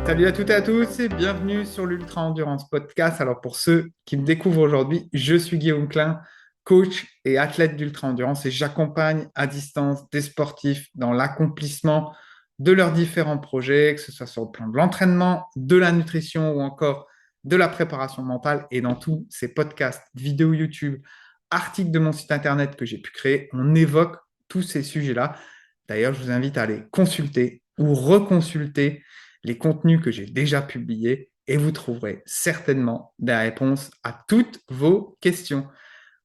Salut à toutes et à tous et bienvenue sur l'Ultra Endurance Podcast. Alors pour ceux qui me découvrent aujourd'hui, je suis Guillaume Klein, coach et athlète d'Ultra Endurance et j'accompagne à distance des sportifs dans l'accomplissement de leurs différents projets, que ce soit sur le plan de l'entraînement, de la nutrition ou encore de la préparation mentale. Et dans tous ces podcasts, vidéos YouTube, articles de mon site internet que j'ai pu créer, on évoque tous ces sujets-là. D'ailleurs, je vous invite à aller consulter ou reconsulter les contenus que j'ai déjà publiés et vous trouverez certainement des réponses à toutes vos questions.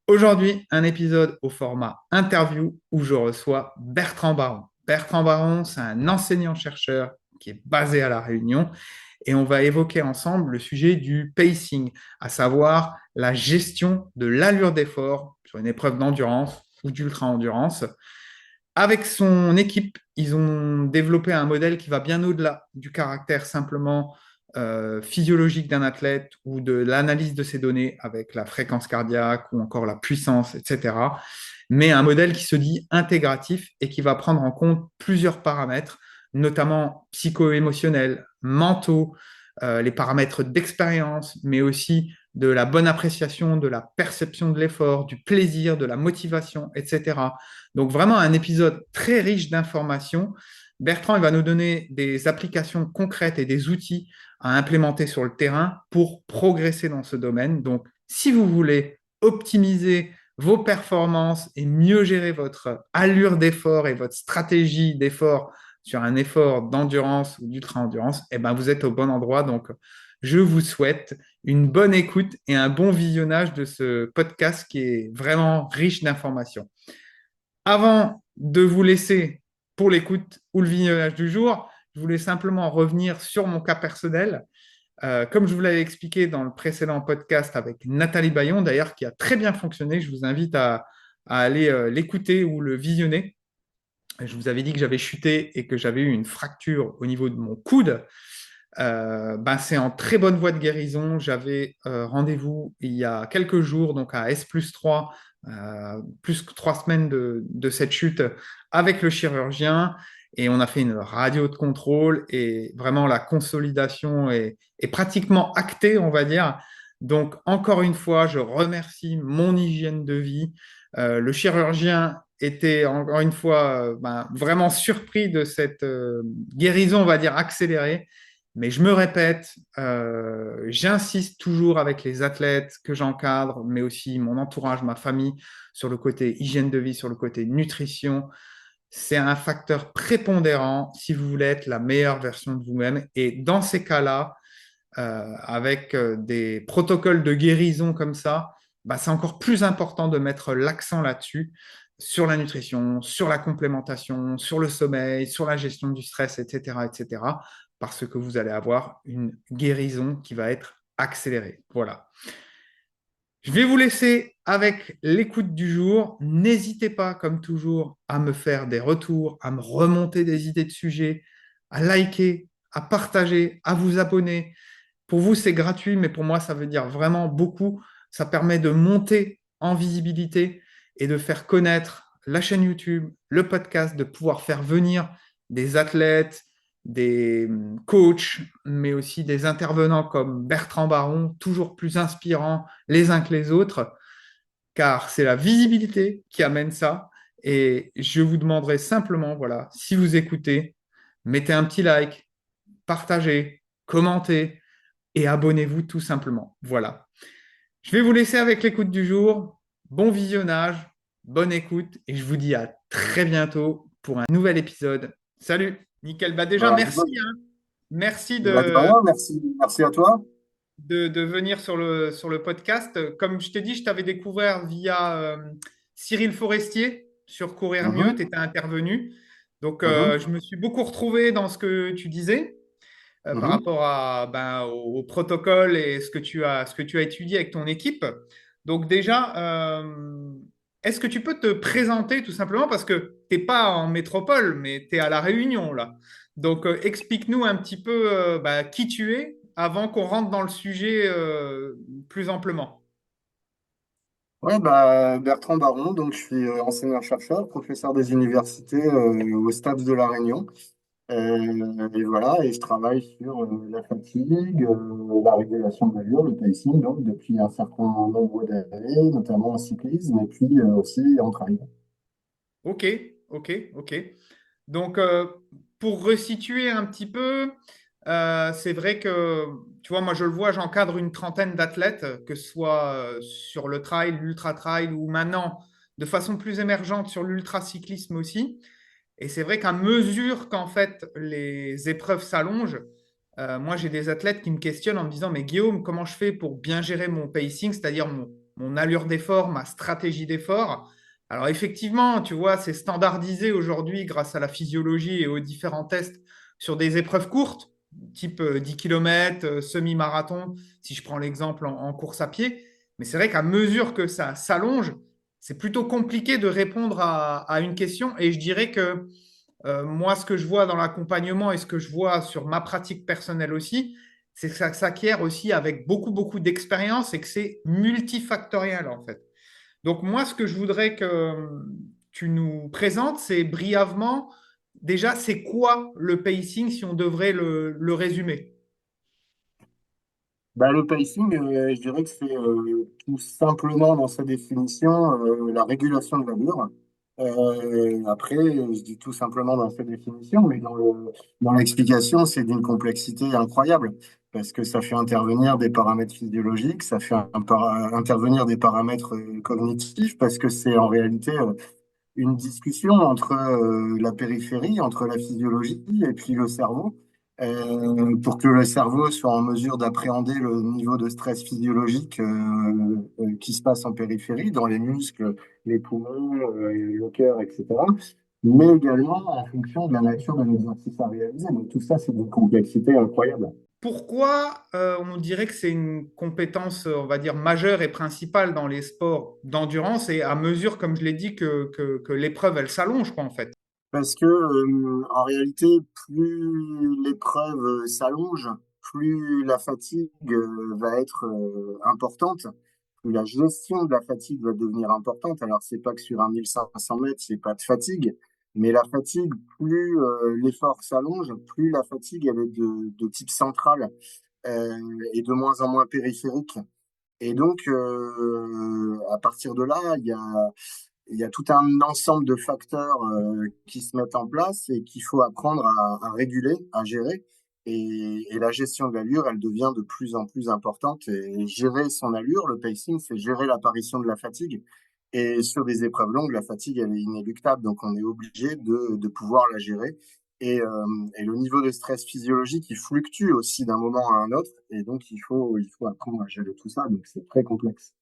Aujourd'hui, un épisode au format interview où je reçois Bertrand Baron. Bertrand Baron, c'est un enseignant-chercheur qui est basé à La Réunion et on va évoquer ensemble le sujet du pacing, à savoir la gestion de l'allure d'effort sur une épreuve d'endurance ou d'ultra-endurance. Avec son équipe, ils ont développé un modèle qui va bien au-delà du caractère simplement physiologique d'un athlète ou de l'analyse de ses données avec la fréquence cardiaque ou encore la puissance, etc. Mais un modèle qui se dit intégratif et qui va prendre en compte plusieurs paramètres, notamment psycho-émotionnels, mentaux, les paramètres d'expérience, mais aussi de la bonne appréciation, de la perception de l'effort, du plaisir, de la motivation, etc. Donc vraiment un épisode très riche d'informations. Bertrand, il va nous donner des applications concrètes et des outils à implémenter sur le terrain pour progresser dans ce domaine. Donc, si vous voulez optimiser vos performances et mieux gérer votre allure d'effort et votre stratégie d'effort sur un effort d'endurance ou d'ultra-endurance, eh ben, vous êtes au bon endroit. Donc, je vous souhaite une bonne écoute et un bon visionnage de ce podcast qui est vraiment riche d'informations. Avant de vous laisser pour l'écoute ou le visionnage du jour, je voulais simplement revenir sur mon cas personnel. Comme je vous l'avais expliqué dans le précédent podcast avec Nathalie Bayon, d'ailleurs, qui a très bien fonctionné, je vous invite à aller l'écouter ou le visionner. Je vous avais dit que j'avais chuté et que j'avais eu une fracture au niveau de mon coude. C'est en très bonne voie de guérison. J'avais rendez-vous il y a quelques jours, donc à S plus 3, plus que 3 semaines de cette chute avec le chirurgien. Et on a fait une radio de contrôle et vraiment la consolidation est pratiquement actée, on va dire. Donc, encore une fois, je remercie mon hygiène de vie. Le chirurgien était encore une fois vraiment surpris de cette guérison, on va dire, accélérée. Mais je me répète, j'insiste toujours avec les athlètes que j'encadre, mais aussi mon entourage, ma famille, sur le côté hygiène de vie, sur le côté nutrition. C'est un facteur prépondérant si vous voulez être la meilleure version de vous-même. Et dans ces cas-là, avec des protocoles de guérison comme ça, c'est encore plus important de mettre l'accent là-dessus, sur la nutrition, sur la complémentation, sur le sommeil, sur la gestion du stress, etc., etc., parce que vous allez avoir une guérison qui va être accélérée. Voilà. Je vais vous laisser avec l'écoute du jour. N'hésitez pas, comme toujours, à me faire des retours, à me remonter des idées de sujets, à liker, à partager, à vous abonner. Pour vous, c'est gratuit, mais pour moi, ça veut dire vraiment beaucoup. Ça permet de monter en visibilité et de faire connaître la chaîne YouTube, le podcast, de pouvoir faire venir des athlètes, des coachs, mais aussi des intervenants comme Bertrand Baron, toujours plus inspirants les uns que les autres, car c'est la visibilité qui amène ça. Et je vous demanderai simplement, voilà, si vous écoutez, mettez un petit like, partagez, commentez et abonnez-vous tout simplement. Voilà. Je vais vous laisser avec l'écoute du jour. Bon visionnage, bonne écoute et je vous dis à très bientôt pour un nouvel épisode. Salut, nickel. Bah déjà, Bah, merci, hein. Merci de rien, merci, merci à toi. de venir sur le podcast. Comme je t'ai dit, je t'avais découvert via Cyril Forestier sur Courir Mieux. Tu Mhm, étais intervenu. Donc, mhm, je me suis beaucoup retrouvé dans ce que tu disais par mhm. rapport au protocole et ce que tu as étudié avec ton équipe. Donc déjà, est-ce que tu peux te présenter tout simplement parce que tu n'es pas en métropole, mais tu es à La Réunion là. Donc explique-nous un petit peu qui tu es avant qu'on rentre dans le sujet plus amplement. Ouais, bah, Bertrand Baron, donc je suis enseignant-chercheur, professeur des universités au STAPS de La Réunion. Et voilà, et je travaille sur la fatigue, la régulation de l'allure, le pacing, donc depuis un certain nombre d'années, notamment en cyclisme et puis aussi en trail. Ok, ok, ok. Donc, pour resituer un petit peu, c'est vrai que, tu vois, moi je le vois, j'encadre une trentaine d'athlètes, que ce soit sur le trail, l'ultra trail ou maintenant de façon plus émergente sur l'ultra cyclisme aussi. Et c'est vrai qu'à mesure qu'en fait les épreuves s'allongent, moi j'ai des athlètes qui me questionnent en me disant, mais Guillaume, comment je fais pour bien gérer mon pacing, c'est-à-dire mon allure d'effort, ma stratégie d'effort? Alors effectivement, tu vois, c'est standardisé aujourd'hui grâce à la physiologie et aux différents tests sur des épreuves courtes, type 10 km, semi-marathon, si je prends l'exemple en course à pied. Mais c'est vrai qu'à mesure que ça s'allonge, c'est plutôt compliqué de répondre à une question. Et je dirais que moi, ce que je vois dans l'accompagnement et ce que je vois sur ma pratique personnelle aussi, c'est que ça s'acquiert aussi avec beaucoup, beaucoup d'expérience et que c'est multifactoriel en fait. Donc moi, ce que je voudrais que tu nous présentes, c'est brièvement, déjà, c'est quoi le pacing si on devrait le résumer? Bah, le pacing, je dirais que c'est tout simplement dans sa définition la régulation de l'allure. Après, je dis tout simplement dans sa définition, mais dans l'explication, c'est d'une complexité incroyable parce que ça fait intervenir des paramètres physiologiques, ça fait intervenir des paramètres cognitifs parce que c'est en réalité une discussion entre la périphérie, entre la physiologie et puis le cerveau, pour que le cerveau soit en mesure d'appréhender le niveau de stress physiologique qui se passe en périphérie, dans les muscles, les poumons, le cœur, etc. Mais également en fonction de la nature de l'exercice à réaliser. Donc tout ça, c'est une complexité incroyable. Pourquoi on dirait que c'est une compétence, on va dire, majeure et principale dans les sports d'endurance et à mesure, comme je l'ai dit, que l'épreuve, elle s'allonge, quoi, en fait. Parce que, en réalité, plus l'épreuve s'allonge, plus la fatigue va être importante, plus la gestion de la fatigue va devenir importante. Alors, c'est pas que sur un 1 500 mètres, c'est pas de fatigue, mais la fatigue, plus l'effort s'allonge, plus la fatigue, elle est de type central et de moins en moins périphérique. Et donc, à partir de là, il y a tout un ensemble de facteurs qui se mettent en place et qu'il faut apprendre à réguler, à gérer. Et la gestion de l'allure, elle devient de plus en plus importante. Et gérer son allure, le pacing, c'est gérer l'apparition de la fatigue. Et sur des épreuves longues, la fatigue, elle est inéluctable. Donc, on est obligé de pouvoir la gérer. Et le niveau de stress physiologique, il fluctue aussi d'un moment à un autre. Et donc, il faut apprendre à gérer tout ça. Donc, c'est très complexe.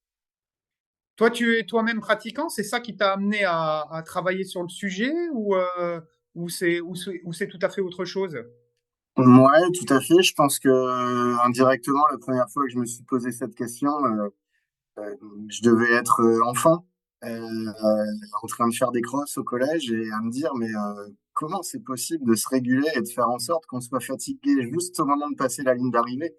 Toi, tu es toi-même pratiquant, c'est ça qui t'a amené à travailler sur le sujet ou c'est tout à fait autre chose? Ouais, tout à fait. Je pense que indirectement, la première fois que je me suis posé cette question, euh, je devais être enfant, en train de faire des crosses au collège et à me dire, mais comment c'est possible de se réguler et de faire en sorte qu'on soit fatigué juste au moment de passer la ligne d'arrivée,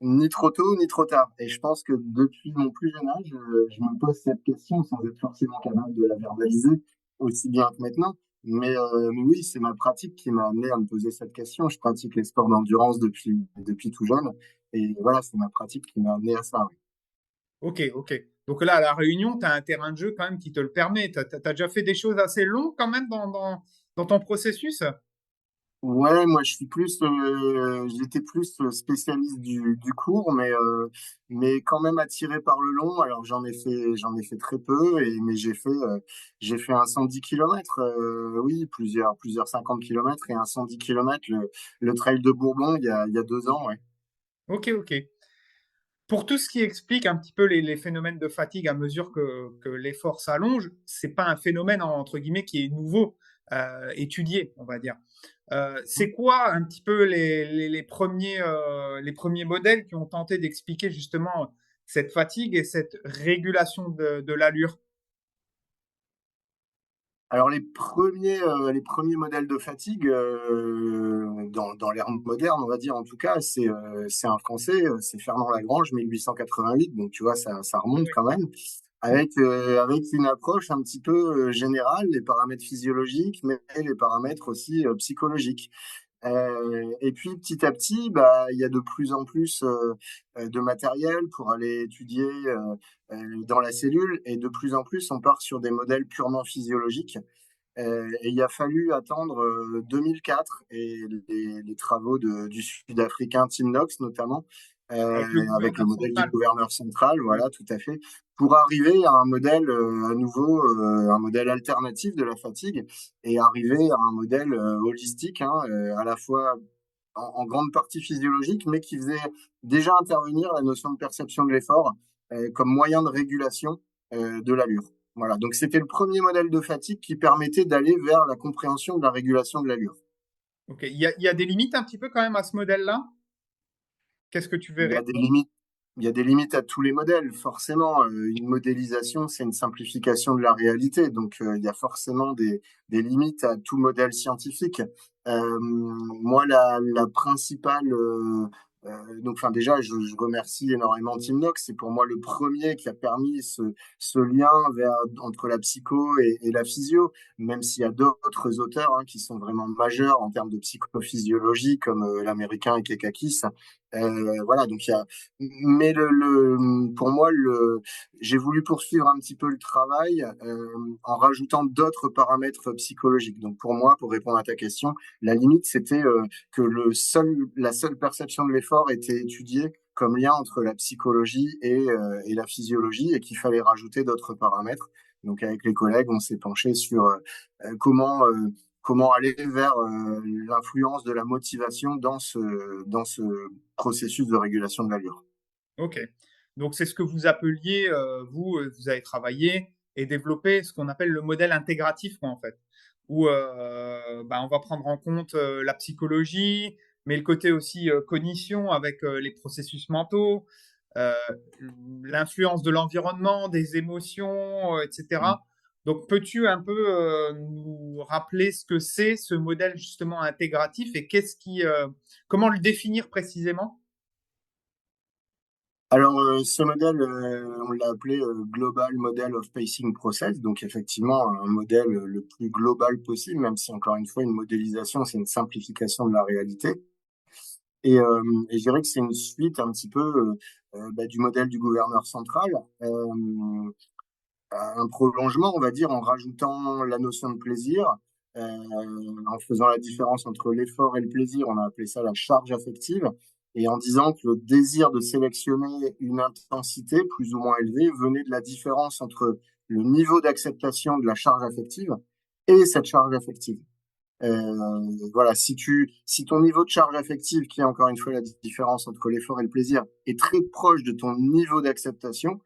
ni trop tôt, ni trop tard. Et je pense que depuis mon plus jeune âge, je me pose cette question sans être forcément capable de la verbaliser aussi bien que maintenant. Mais oui, c'est ma pratique qui m'a amené à me poser cette question. Je pratique les sports d'endurance depuis tout jeune. Et voilà, c'est ma pratique qui m'a amené à ça. Oui. Ok, ok. Donc là, à La Réunion, tu as un terrain de jeu quand même qui te le permet. Tu as déjà fait des choses assez longues quand même dans ton processus? Ouais, moi j'étais plus spécialiste du cours, mais quand même attiré par le long. Alors j'en ai fait très peu, mais j'ai fait un 110 km, oui, plusieurs 50 kilomètres et un 110 km le trail de Bourbon il y a 2 ans, ouais. Ok, ok. Pour tout ce qui explique un petit peu les phénomènes de fatigue à mesure que l'effort s'allonge, c'est pas un phénomène entre guillemets qui est nouveau, étudié, on va dire. C'est quoi un petit peu les premiers modèles qui ont tenté d'expliquer justement cette fatigue et cette régulation de l'allure? Alors les premiers modèles de fatigue dans l'ère moderne, on va dire en tout cas, c'est un Français, c'est Fernand Lagrange, 1888. Donc tu vois, ça remonte quand même, avec une approche un petit peu générale, les paramètres physiologiques, mais les paramètres aussi psychologiques. Et puis petit à petit, bah, il y a de plus en plus de matériel pour aller étudier dans la cellule, et de plus en plus on part sur des modèles purement physiologiques. Et il a fallu attendre 2004 et les travaux du Sud-Africain Tim Knox notamment, Avec le avec le gouverneur modèle du central. gouverneur central, Oui. voilà, tout à fait, pour arriver à un modèle à nouveau, un modèle alternatif de la fatigue, et arriver à un modèle holistique, hein, à la fois en grande partie physiologique, mais qui faisait déjà intervenir la notion de perception de l'effort comme moyen de régulation de l'allure. Voilà, donc c'était le premier modèle de fatigue qui permettait d'aller vers la compréhension de la régulation de l'allure. Ok. Il y a des limites un petit peu quand même à ce modèle-là? Qu'est-ce que tu Il y verrais, a des toi? limites, il y a des limites à tous les modèles. Forcément, une modélisation, c'est une simplification de la réalité. Donc, il y a forcément des limites à tout modèle scientifique. Moi, la principale, donc, enfin, déjà, je remercie énormément Tim Knox. C'est pour moi le premier qui a permis ce lien entre la psycho et la physio, même s'il y a d'autres auteurs qui sont vraiment majeurs en termes de psychophysiologie, comme l'américain Ekekakis. Voilà, donc il y a, mais pour moi, j'ai voulu poursuivre un petit peu le travail en rajoutant d'autres paramètres psychologiques. Donc pour moi, pour répondre à ta question, la limite c'était que la seule perception de l'effort était étudiée comme lien entre la psychologie et la physiologie, et qu'il fallait rajouter d'autres paramètres. Donc avec les collègues, on s'est penché sur comment aller vers l'influence de la motivation dans ce processus de régulation de l'allure. Ok. Donc, c'est ce que vous appeliez, vous, vous avez travaillé et développé ce qu'on appelle le modèle intégratif, quoi, en fait, où bah, on va prendre en compte la psychologie, mais le côté aussi cognition avec les processus mentaux, euh, l'influence de l'environnement, des émotions, etc. Donc, peux-tu un peu nous rappeler ce que c'est ce modèle justement intégratif et comment le définir précisément? Alors, ce modèle, on l'a appelé Global Model of Pacing Process, donc effectivement un modèle le plus global possible, même si encore une fois, une modélisation, c'est une simplification de la réalité. Et je dirais que c'est une suite un petit peu du modèle du gouverneur central, un prolongement, on va dire, en rajoutant la notion de plaisir, en faisant la différence entre l'effort et le plaisir. On a appelé ça la charge affective, et en disant que le désir de sélectionner une intensité plus ou moins élevée venait de la différence entre le niveau d'acceptation de la charge affective et cette charge affective. Voilà, si ton niveau de charge affective, qui est encore une fois la différence entre l'effort et le plaisir, est très proche de ton niveau d'acceptation,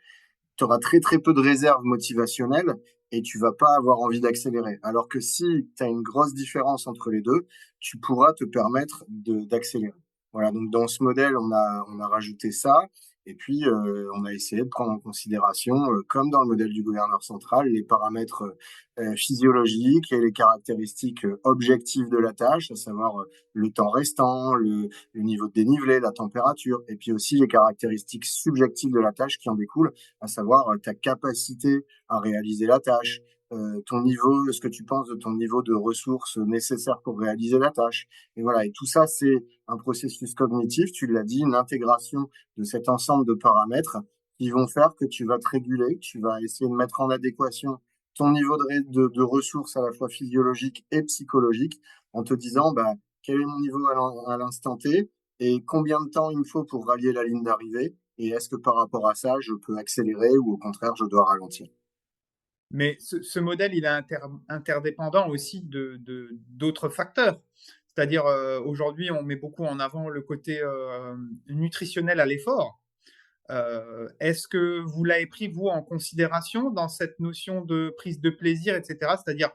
tu auras très très peu de réserve motivationnelle et tu vas pas avoir envie d'accélérer. Alors que si tu as une grosse différence entre les deux, tu pourras te permettre d'accélérer. Voilà, donc dans ce modèle, on a rajouté ça. Et puis, on a essayé de prendre en considération, comme dans le modèle du gouverneur central, les paramètres physiologiques et les caractéristiques objectives de la tâche, à savoir le temps restant, le niveau de dénivelé, la température, et puis aussi les caractéristiques subjectives de la tâche qui en découlent, à savoir ta capacité à réaliser la tâche, ton niveau, ce que tu penses de ton niveau de ressources nécessaires pour réaliser la tâche. Et voilà, et tout ça, c'est un processus cognitif, tu l'as dit, une intégration de cet ensemble de paramètres qui vont faire que tu vas te réguler, que tu vas essayer de mettre en adéquation ton niveau de ressources à la fois physiologiques et psychologiques, en te disant bah, quel est mon niveau à l'instant T et combien de temps il me faut pour rallier la ligne d'arrivée, et est-ce que par rapport à ça, je peux accélérer ou au contraire, je dois ralentir. Mais ce modèle, il est interdépendant aussi d'autres facteurs. C'est-à-dire, aujourd'hui, on met beaucoup en avant le côté nutritionnel à l'effort. Est-ce que vous l'avez pris, vous, en considération dans cette notion de prise de plaisir, etc. C'est-à-dire,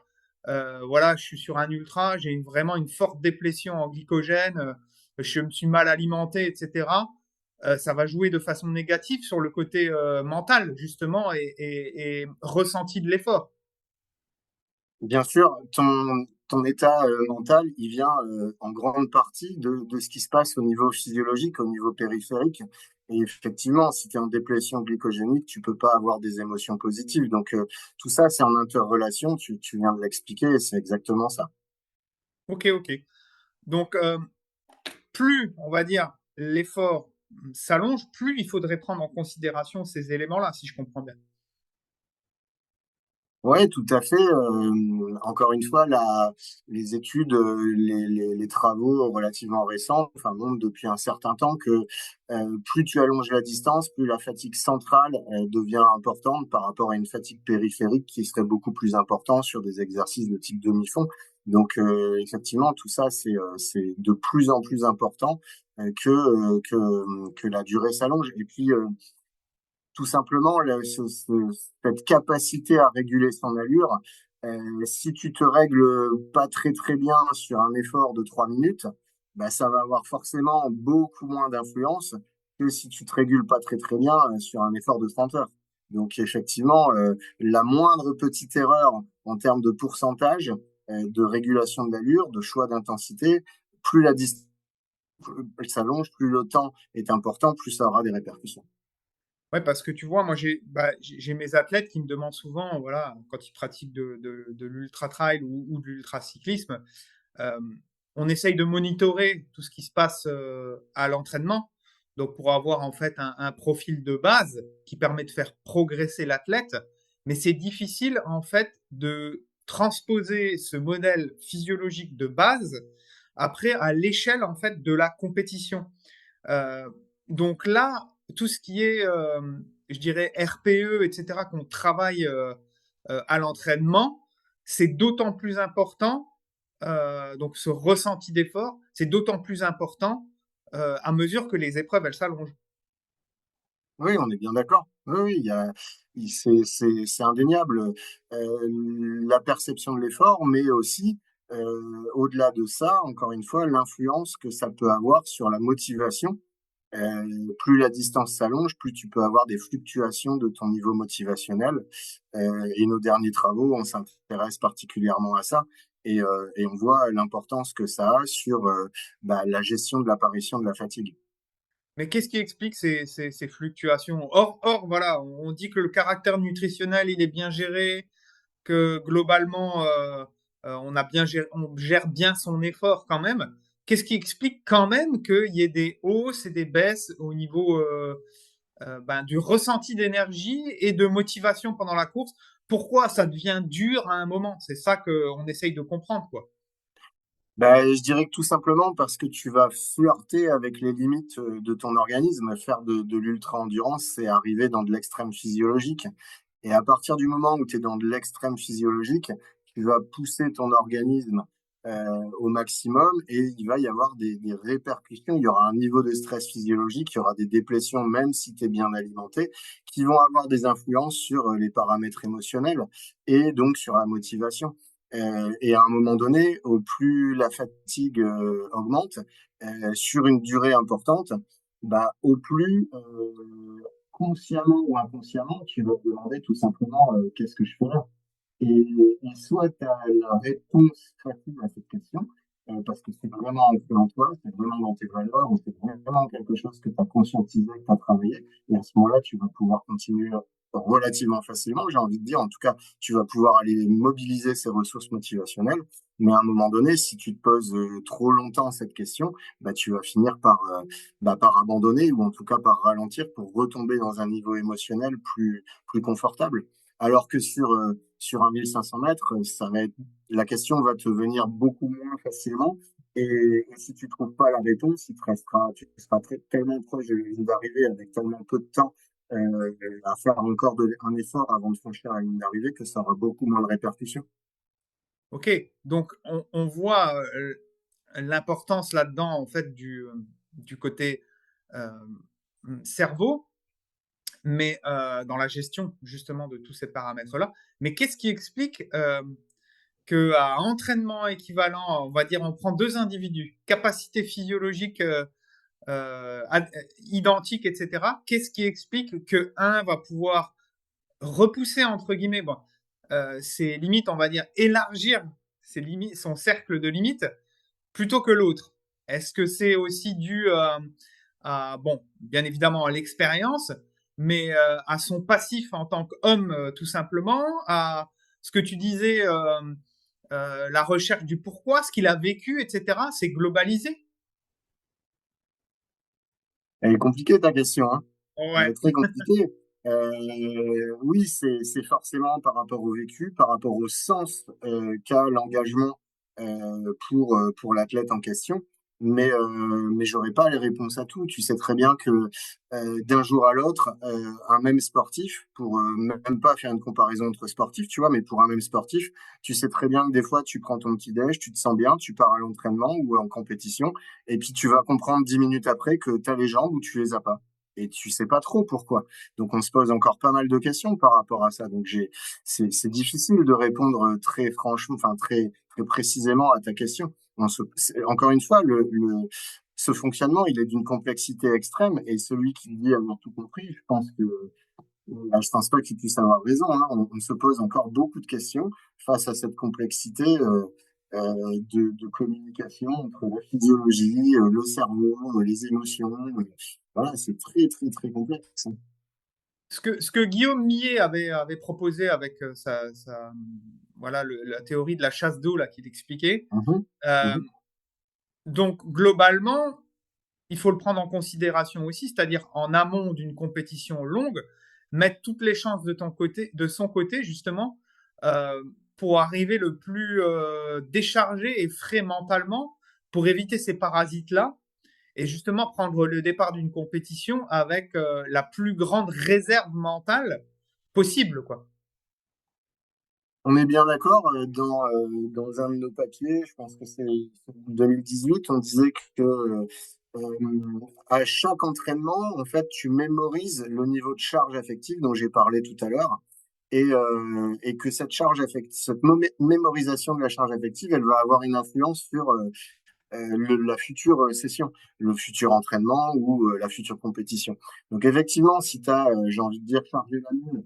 voilà, je suis sur un ultra, j'ai vraiment une forte déplétion en glycogène, je me suis mal alimenté, etc. Ça va jouer de façon négative sur le côté mental, justement, et ressenti de l'effort. Bien sûr, ton état mental, il vient en grande partie de ce qui se passe au niveau physiologique, au niveau périphérique. Et effectivement, si tu es en déplétion glycogénique, tu peux pas avoir des émotions positives. Donc, tout ça, c'est en interrelation. Tu viens de l'expliquer, et c'est exactement ça. Ok, ok. Donc, plus, on va dire, l'effort s'allonge, plus il faudrait prendre en considération ces éléments-là, si je comprends bien. Ouais, tout à fait. Encore une fois, les études, les travaux relativement récents, enfin, montrent depuis un certain temps que plus tu allonges la distance, plus la fatigue centrale devient importante par rapport à une fatigue périphérique qui serait beaucoup plus importante sur des exercices de type demi-fond. Donc, effectivement, tout ça, c'est de plus en plus important que la durée s'allonge. Et puis, tout simplement cette capacité à réguler son allure. Si tu te règles pas très très bien sur un effort de 3 minutes, bah, ça va avoir forcément beaucoup moins d'influence que si tu te régules pas très très bien sur un effort de 30 heures. Donc effectivement, la moindre petite erreur en termes de pourcentage de régulation de l'allure, de choix d'intensité, plus la distance s'allonge, plus le temps est important, plus ça aura des répercussions. Ouais, parce que tu vois, moi, j'ai mes athlètes qui me demandent souvent, voilà, quand ils pratiquent de l'ultra-trail ou de l'ultra-cyclisme, euh, on essaye de monitorer tout ce qui se passe à l'entraînement, donc pour avoir en fait un profil de base qui permet de faire progresser l'athlète, mais c'est difficile en fait de transposer ce modèle physiologique de base après à l'échelle en fait de la compétition. Euh, donc là, tout ce qui est, je dirais, RPE, etc., qu'on travaille à l'entraînement, c'est d'autant plus important, donc ce ressenti d'effort, c'est d'autant plus important à mesure que les épreuves, elles s'allongent. Oui, on est bien d'accord. Oui, oui, c'est indéniable. La perception de l'effort, mais aussi, au-delà de ça, encore une fois, l'influence que ça peut avoir sur la motivation. Plus la distance s'allonge, plus tu peux avoir des fluctuations de ton niveau motivationnel. Et nos derniers travaux, on s'intéresse particulièrement à ça. Et on voit l'importance que ça a sur la gestion de l'apparition de la fatigue. Mais qu'est-ce qui explique ces fluctuations? Voilà, on dit que le caractère nutritionnel, il est bien géré, que globalement, on gère bien son effort quand même. Qu'est-ce qui explique quand même qu'il y ait des hausses et des baisses au niveau du ressenti d'énergie et de motivation pendant la course? Pourquoi ça devient dur à un moment? C'est ça qu'on essaye de comprendre, quoi. Je dirais que tout simplement parce que tu vas flirter avec les limites de ton organisme. Faire de l'ultra-endurance, c'est arriver dans de l'extrême physiologique. Et à partir du moment où tu es dans de l'extrême physiologique, tu vas pousser ton organisme au maximum et il va y avoir des répercussions. Il y aura un niveau de stress physiologique, il y aura des déplétions, même si tu es bien alimenté, qui vont avoir des influences sur les paramètres émotionnels et donc sur la motivation. Et à un moment donné, au plus la fatigue augmente sur une durée importante, bah, au plus consciemment ou inconsciemment, tu vas te demander tout simplement qu'est-ce que je fais là? Et soit tu as la réponse facile à cette question, parce que c'est vraiment ancré en toi, c'est vraiment dans tes valeurs, ou c'est vraiment quelque chose que tu as conscientisé, que tu as travaillé, et à ce moment-là, tu vas pouvoir continuer relativement facilement, j'ai envie de dire. En tout cas, tu vas pouvoir aller mobiliser ces ressources motivationnelles, mais à un moment donné, si tu te poses trop longtemps cette question, bah, tu vas finir par abandonner, ou en tout cas par ralentir pour retomber dans un niveau émotionnel plus confortable. Alors que sur un 1500 mètres, la question va te venir beaucoup moins facilement. Et si tu trouves pas la réponse, tu seras tellement proche de la ligne d'arrivée avec tellement peu de temps à faire encore un effort avant de franchir la ligne d'arrivée que ça aura beaucoup moins de répercussions. Ok, donc on voit l'importance là-dedans, en fait, du côté euh, cerveau, mais dans la gestion justement de tous ces paramètres-là. Mais qu'est-ce qui explique qu'à entraînement équivalent, on va dire, on prend deux individus, capacité physiologique identique, etc. Qu'est-ce qui explique que un va pouvoir repousser entre guillemets, bon, ses limites, on va dire, élargir ses limites, son cercle de limites, plutôt que l'autre? Est-ce que c'est aussi dû bon, bien évidemment à l'expérience, mais à son passif en tant qu'homme, tout simplement, à ce que tu disais, la recherche du pourquoi, ce qu'il a vécu, etc. C'est globalisé. Elle est compliquée ta question, hein. Elle Ouais. est très compliquée. Oui, c'est forcément par rapport au vécu, par rapport au sens qu'a l'engagement pour l'athlète en question. Mais j'aurais pas les réponses à tout. Tu sais très bien que d'un jour à l'autre, un même sportif, pour même pas faire une comparaison entre sportifs, tu vois, mais pour un même sportif, tu sais très bien que des fois, tu prends ton petit déj, tu te sens bien, tu pars à l'entraînement ou en compétition, et puis tu vas comprendre 10 minutes après que tu as les jambes ou tu les as pas. Et tu sais pas trop pourquoi. Donc on se pose encore pas mal de questions par rapport à ça. Donc c'est difficile de répondre très franchement, enfin très précisément à ta question. Encore une fois, ce fonctionnement, il est d'une complexité extrême et celui qui dit avoir tout compris, je pense pas qu'il puisse avoir raison, hein. On se pose encore beaucoup de questions face à cette complexité de communication entre la physiologie, le cerveau, les émotions. Voilà, c'est très complexe. Ce que Guillaume Millet avait proposé avec voilà, la théorie de la chasse d'eau là qu'il expliquait. Mhm, Euh, mhm. donc globalement, il faut le prendre en considération aussi, c'est-à-dire en amont d'une compétition longue, mettre toutes les chances de son côté justement, euh, pour arriver le plus déchargé et frais mentalement, pour éviter ces parasites-là, et justement prendre le départ d'une compétition avec la plus grande réserve mentale possible, quoi. On est bien d'accord, dans un de nos papiers, je pense que c'est 2018, on disait que à chaque entraînement, en fait, tu mémorises le niveau de charge affective dont j'ai parlé tout à l'heure et que cette charge affective, mémorisation de la charge affective, elle va avoir une influence sur la future session, le futur entraînement ou la future compétition. Donc effectivement, si tu as, j'ai envie de dire, chargé la mine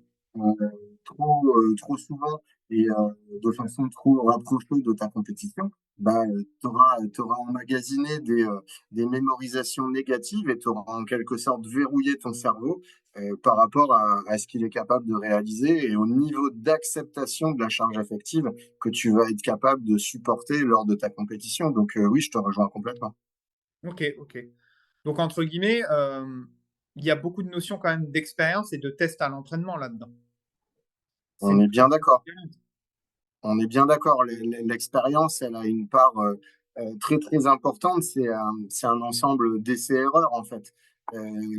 trop souvent et de façon trop rapprochée de ta compétition, bah, tu auras emmagasiné des mémorisations négatives et tu auras en quelque sorte verrouillé ton cerveau par rapport à ce qu'il est capable de réaliser et au niveau d'acceptation de la charge affective que tu vas être capable de supporter lors de ta compétition. Donc oui, je te rejoins complètement. Ok, ok. Donc entre guillemets, il y a beaucoup de notions quand même d'expérience et de test à l'entraînement là-dedans. C'est On une est bien prise de d'accord. conscience. On est bien d'accord. L'expérience, elle a une part très importante. C'est un ensemble d'essais-erreurs, en fait.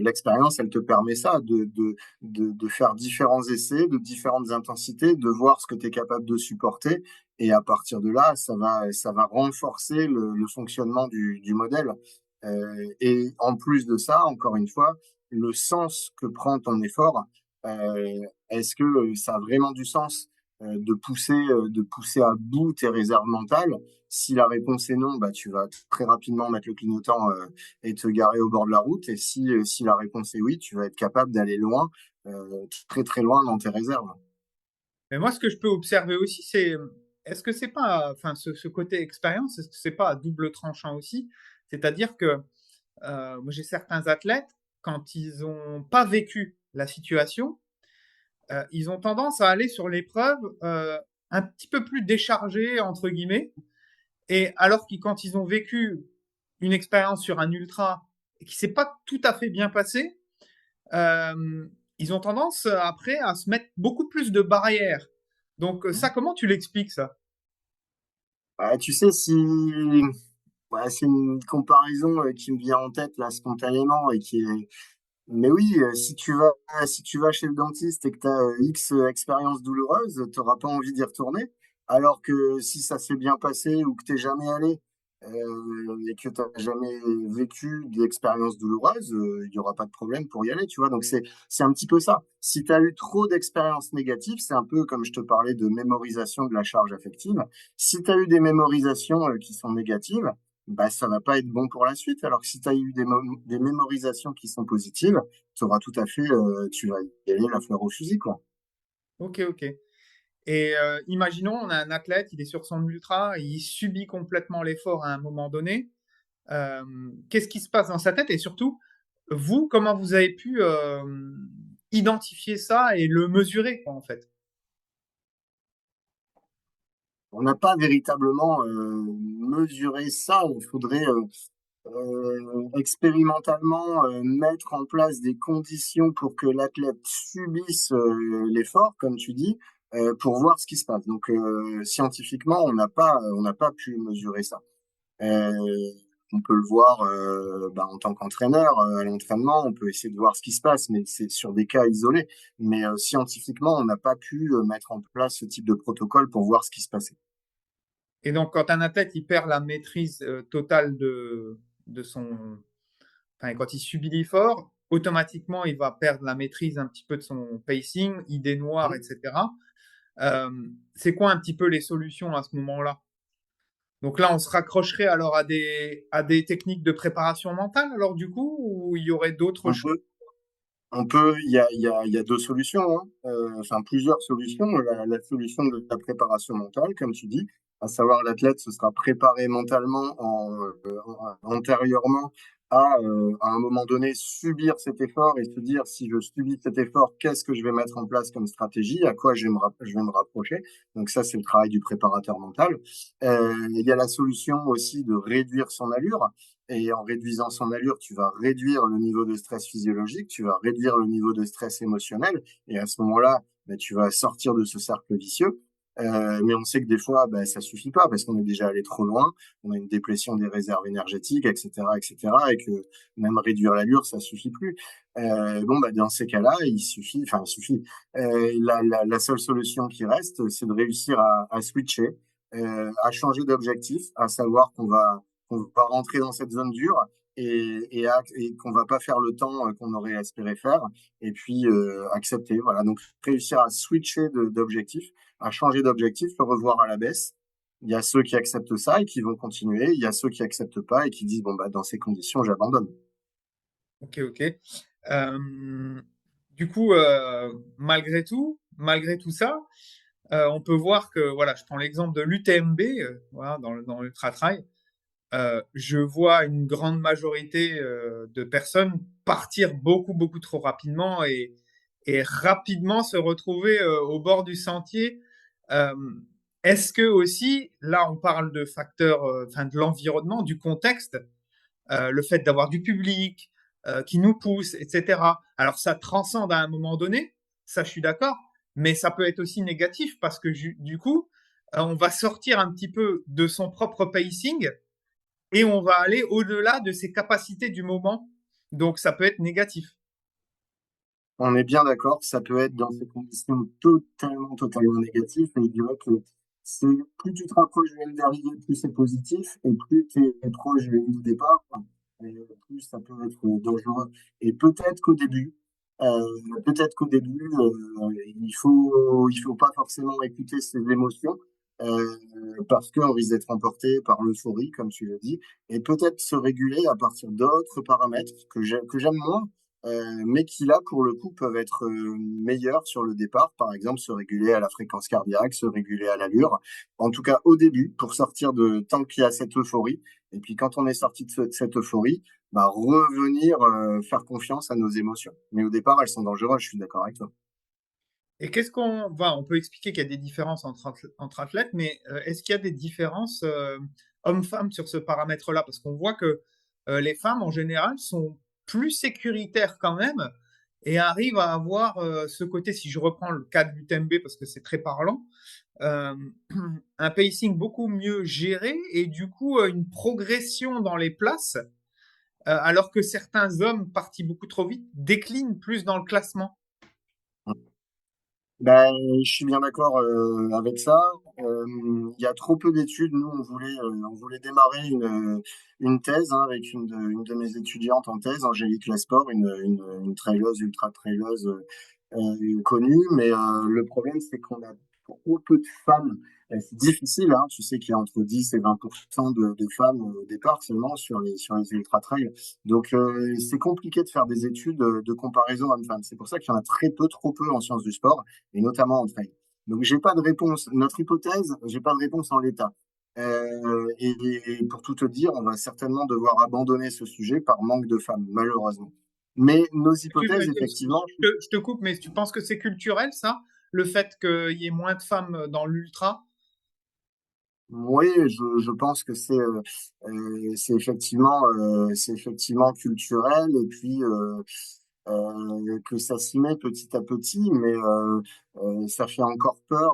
L'expérience, elle te permet ça, de faire différents essais, de différentes intensités, de voir ce que tu es capable de supporter. Et à partir de là, ça va renforcer le fonctionnement du modèle. Et en plus de ça, encore une fois, le sens que prend ton effort, est-ce que ça a vraiment du sens? De pousser à bout tes réserves mentales. Si la réponse est non, bah, tu vas très rapidement mettre le clignotant et te garer au bord de la route. Et si la réponse est oui, tu vas être capable d'aller loin, très loin dans tes réserves. Mais moi, ce que je peux observer aussi, c'est est-ce que c'est pas, enfin, ce côté expérience, est-ce que c'est pas à double tranchant aussi? C'est-à-dire que moi, j'ai certains athlètes, quand ils ont pas vécu la situation, ils ont tendance à aller sur l'épreuve un petit peu plus déchargés, entre guillemets, et alors que quand ils ont vécu une expérience sur un ultra et qui s'est pas tout à fait bien passé, ils ont tendance après à se mettre beaucoup plus de barrières. Donc ça, comment tu l'expliques ça? Ouais, tu sais, ouais, c'est une comparaison qui me vient en tête là spontanément et qui est. Mais oui, si tu vas chez le dentiste et que tu as X expériences douloureuses, tu n'auras pas envie d'y retourner. Alors que si ça s'est bien passé ou que tu n'es jamais allé et que tu n'as jamais vécu d'expériences douloureuses, il n'y aura pas de problème pour y aller, tu vois. Donc c'est un petit peu ça. Si tu as eu trop d'expériences négatives, c'est un peu comme je te parlais de mémorisation de la charge affective. Si tu as eu des mémorisations qui sont négatives, bah, ça va pas être bon pour la suite. Alors que si tu as eu des mémorisations qui sont positives, tu auras tout à fait, tu vas y aller la fleur au fusil, quoi. Ok, ok. Et imaginons, on a un athlète, il est sur son ultra, il subit complètement l'effort à un moment donné. Euh, Qu'est-ce qui se passe dans sa tête? Et surtout, vous, comment vous avez pu identifier ça et le mesurer, quoi, en fait? on n'a pas véritablement mesuré ça. Il faudrait expérimentalement mettre en place des conditions pour que l'athlète subisse l'effort, comme tu dis, pour voir ce qui se passe. Donc scientifiquement, on n'a pas pu mesurer ça. Euh, on peut le voir en tant qu'entraîneur à l'entraînement, on peut essayer de voir ce qui se passe, mais c'est sur des cas isolés. Mais scientifiquement, on n'a pas pu mettre en place ce type de protocole pour voir ce qui se passait. Et donc, quand un athlète il perd la maîtrise totale de son, enfin, quand il subit l'effort, automatiquement, il va perdre la maîtrise un petit peu de son pacing, idée noire, Hein. etc. Euh, c'est quoi un petit peu les solutions à ce moment-là? Donc là, on se raccrocherait alors à des techniques de préparation mentale, alors du coup, ou il y aurait d'autres On choses? peut, il y a deux solutions, hein. Enfin plusieurs solutions. La solution de la préparation mentale, comme tu dis, à savoir l'athlète se sera préparé mentalement antérieurement à un moment donné, subir cet effort et se dire si je subis cet effort, qu'est-ce que je vais mettre en place comme stratégie, à quoi je vais me rapprocher. Donc ça, c'est le travail du préparateur mental. Il y a la solution aussi de réduire son allure. Et en réduisant son allure, tu vas réduire le niveau de stress physiologique, tu vas réduire le niveau de stress émotionnel. Et à ce moment-là, bah, tu vas sortir de ce cercle vicieux. Mais on sait que des fois, bah, ça suffit pas parce qu'on est déjà allé trop loin. On a une déplétion des réserves énergétiques, etc., etc., et que même réduire l'allure, ça suffit plus. Bon, bah, dans ces cas-là, il suffit. La seule solution qui reste, c'est de réussir à switcher, à changer d'objectif, à savoir qu'on va rentrer dans cette zone dure et qu'on va pas faire le temps qu'on aurait espéré faire et puis accepter. Voilà, donc réussir à switcher d'objectif, à changer d'objectif, le revoir à la baisse. Il y a ceux qui acceptent ça et qui vont continuer. Il y a ceux qui acceptent pas et qui disent bon bah dans ces conditions j'abandonne. Ok, ok. Euh, du coup, malgré tout ça, on peut voir que, voilà, je prends l'exemple de l'UTMB, voilà, dans l'Ultra Trail. Je vois une grande majorité de personnes partir beaucoup trop rapidement et rapidement se retrouver au bord du sentier. Euh, Est-ce que aussi, là, on parle de facteurs, enfin, de l'environnement, du contexte, le fait d'avoir du public qui nous pousse, etc. Alors, ça transcende à un moment donné, ça, je suis d'accord, mais ça peut être aussi négatif parce que du coup, on va sortir un petit peu de son propre pacing et on va aller au-delà de ses capacités du moment. Donc, ça peut être négatif. On est bien d'accord, ça peut être dans ces conditions totalement négatif. Et je dirais que c'est plus tu te rapproches du ligne d'arrivée, plus c'est positif, et plus tu es proche du ligne de départ, et plus ça peut être dangereux. Et peut-être qu'au début, il faut pas forcément écouter ses émotions. Parce qu'on risque d'être emporté par l'euphorie, comme tu l'as dit, et peut-être se réguler à partir d'autres paramètres que j'aime moins, mais qui là, pour le coup, peuvent être meilleurs sur le départ. Par exemple, se réguler à la fréquence cardiaque, se réguler à l'allure. En tout cas, au début, pour sortir de tant qu'il y a cette euphorie. Et puis, quand on est sorti de cette euphorie, bah, revenir faire confiance à nos émotions. Mais au départ, elles sont dangereuses, je suis d'accord avec toi. Et qu'est-ce qu'on va, on peut expliquer qu'il y a des différences entre athlètes, mais est-ce qu'il y a des différences hommes-femmes sur ce paramètre-là? Parce qu'on voit que les femmes, en général, sont plus sécuritaires quand même et arrivent à avoir ce côté, si je reprends le cas de l'UTMB, parce que c'est très parlant, euh, un pacing beaucoup mieux géré et du coup une progression dans les places, alors que certains hommes partis beaucoup trop vite déclinent plus dans le classement. Ben, je suis bien d'accord avec ça. Il y a trop peu d'études. Nous, on voulait démarrer une thèse hein, avec une de mes étudiantes en thèse, Angélique Lesport, une traileuse, ultra traileuse connue. Mais le problème, c'est qu'on a trop peu de femmes. C'est difficile, hein. Tu sais qu'il y a entre 10 et 20% de femmes au départ seulement sur les ultra trails. Donc, c'est compliqué de faire des études de comparaison homme-femme. C'est pour ça qu'il y en a très peu, trop peu en sciences du sport et notamment en trail. Donc, j'ai pas de réponse. Notre hypothèse, j'ai pas de réponse en l'état. Et pour tout te dire, on va certainement devoir abandonner ce sujet par manque de femmes, malheureusement. Mais nos Excuse-moi, hypothèses, effectivement, je te coupe, mais tu penses que c'est culturel, ça? Le fait qu'il y ait moins de femmes dans l'ultra? Oui, je pense que c'est effectivement culturel et puis que ça s'y met petit à petit, mais ça fait encore peur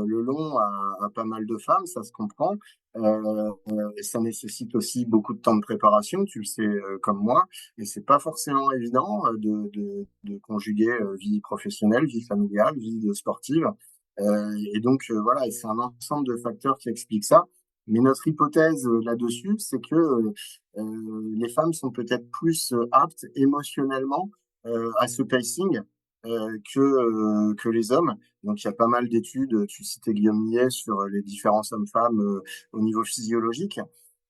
le long à pas mal de femmes, ça se comprend. Et ça nécessite aussi beaucoup de temps de préparation, tu le sais comme moi, et c'est pas forcément évident de conjuguer vie professionnelle, vie familiale, vie sportive. Et donc voilà, et c'est un ensemble de facteurs qui expliquent ça. Mais notre hypothèse là-dessus, c'est que les femmes sont peut-être plus aptes émotionnellement à ce pacing que les hommes. Donc il y a pas mal d'études, tu citais Guillaume Millet, sur les différences hommes-femmes au niveau physiologique.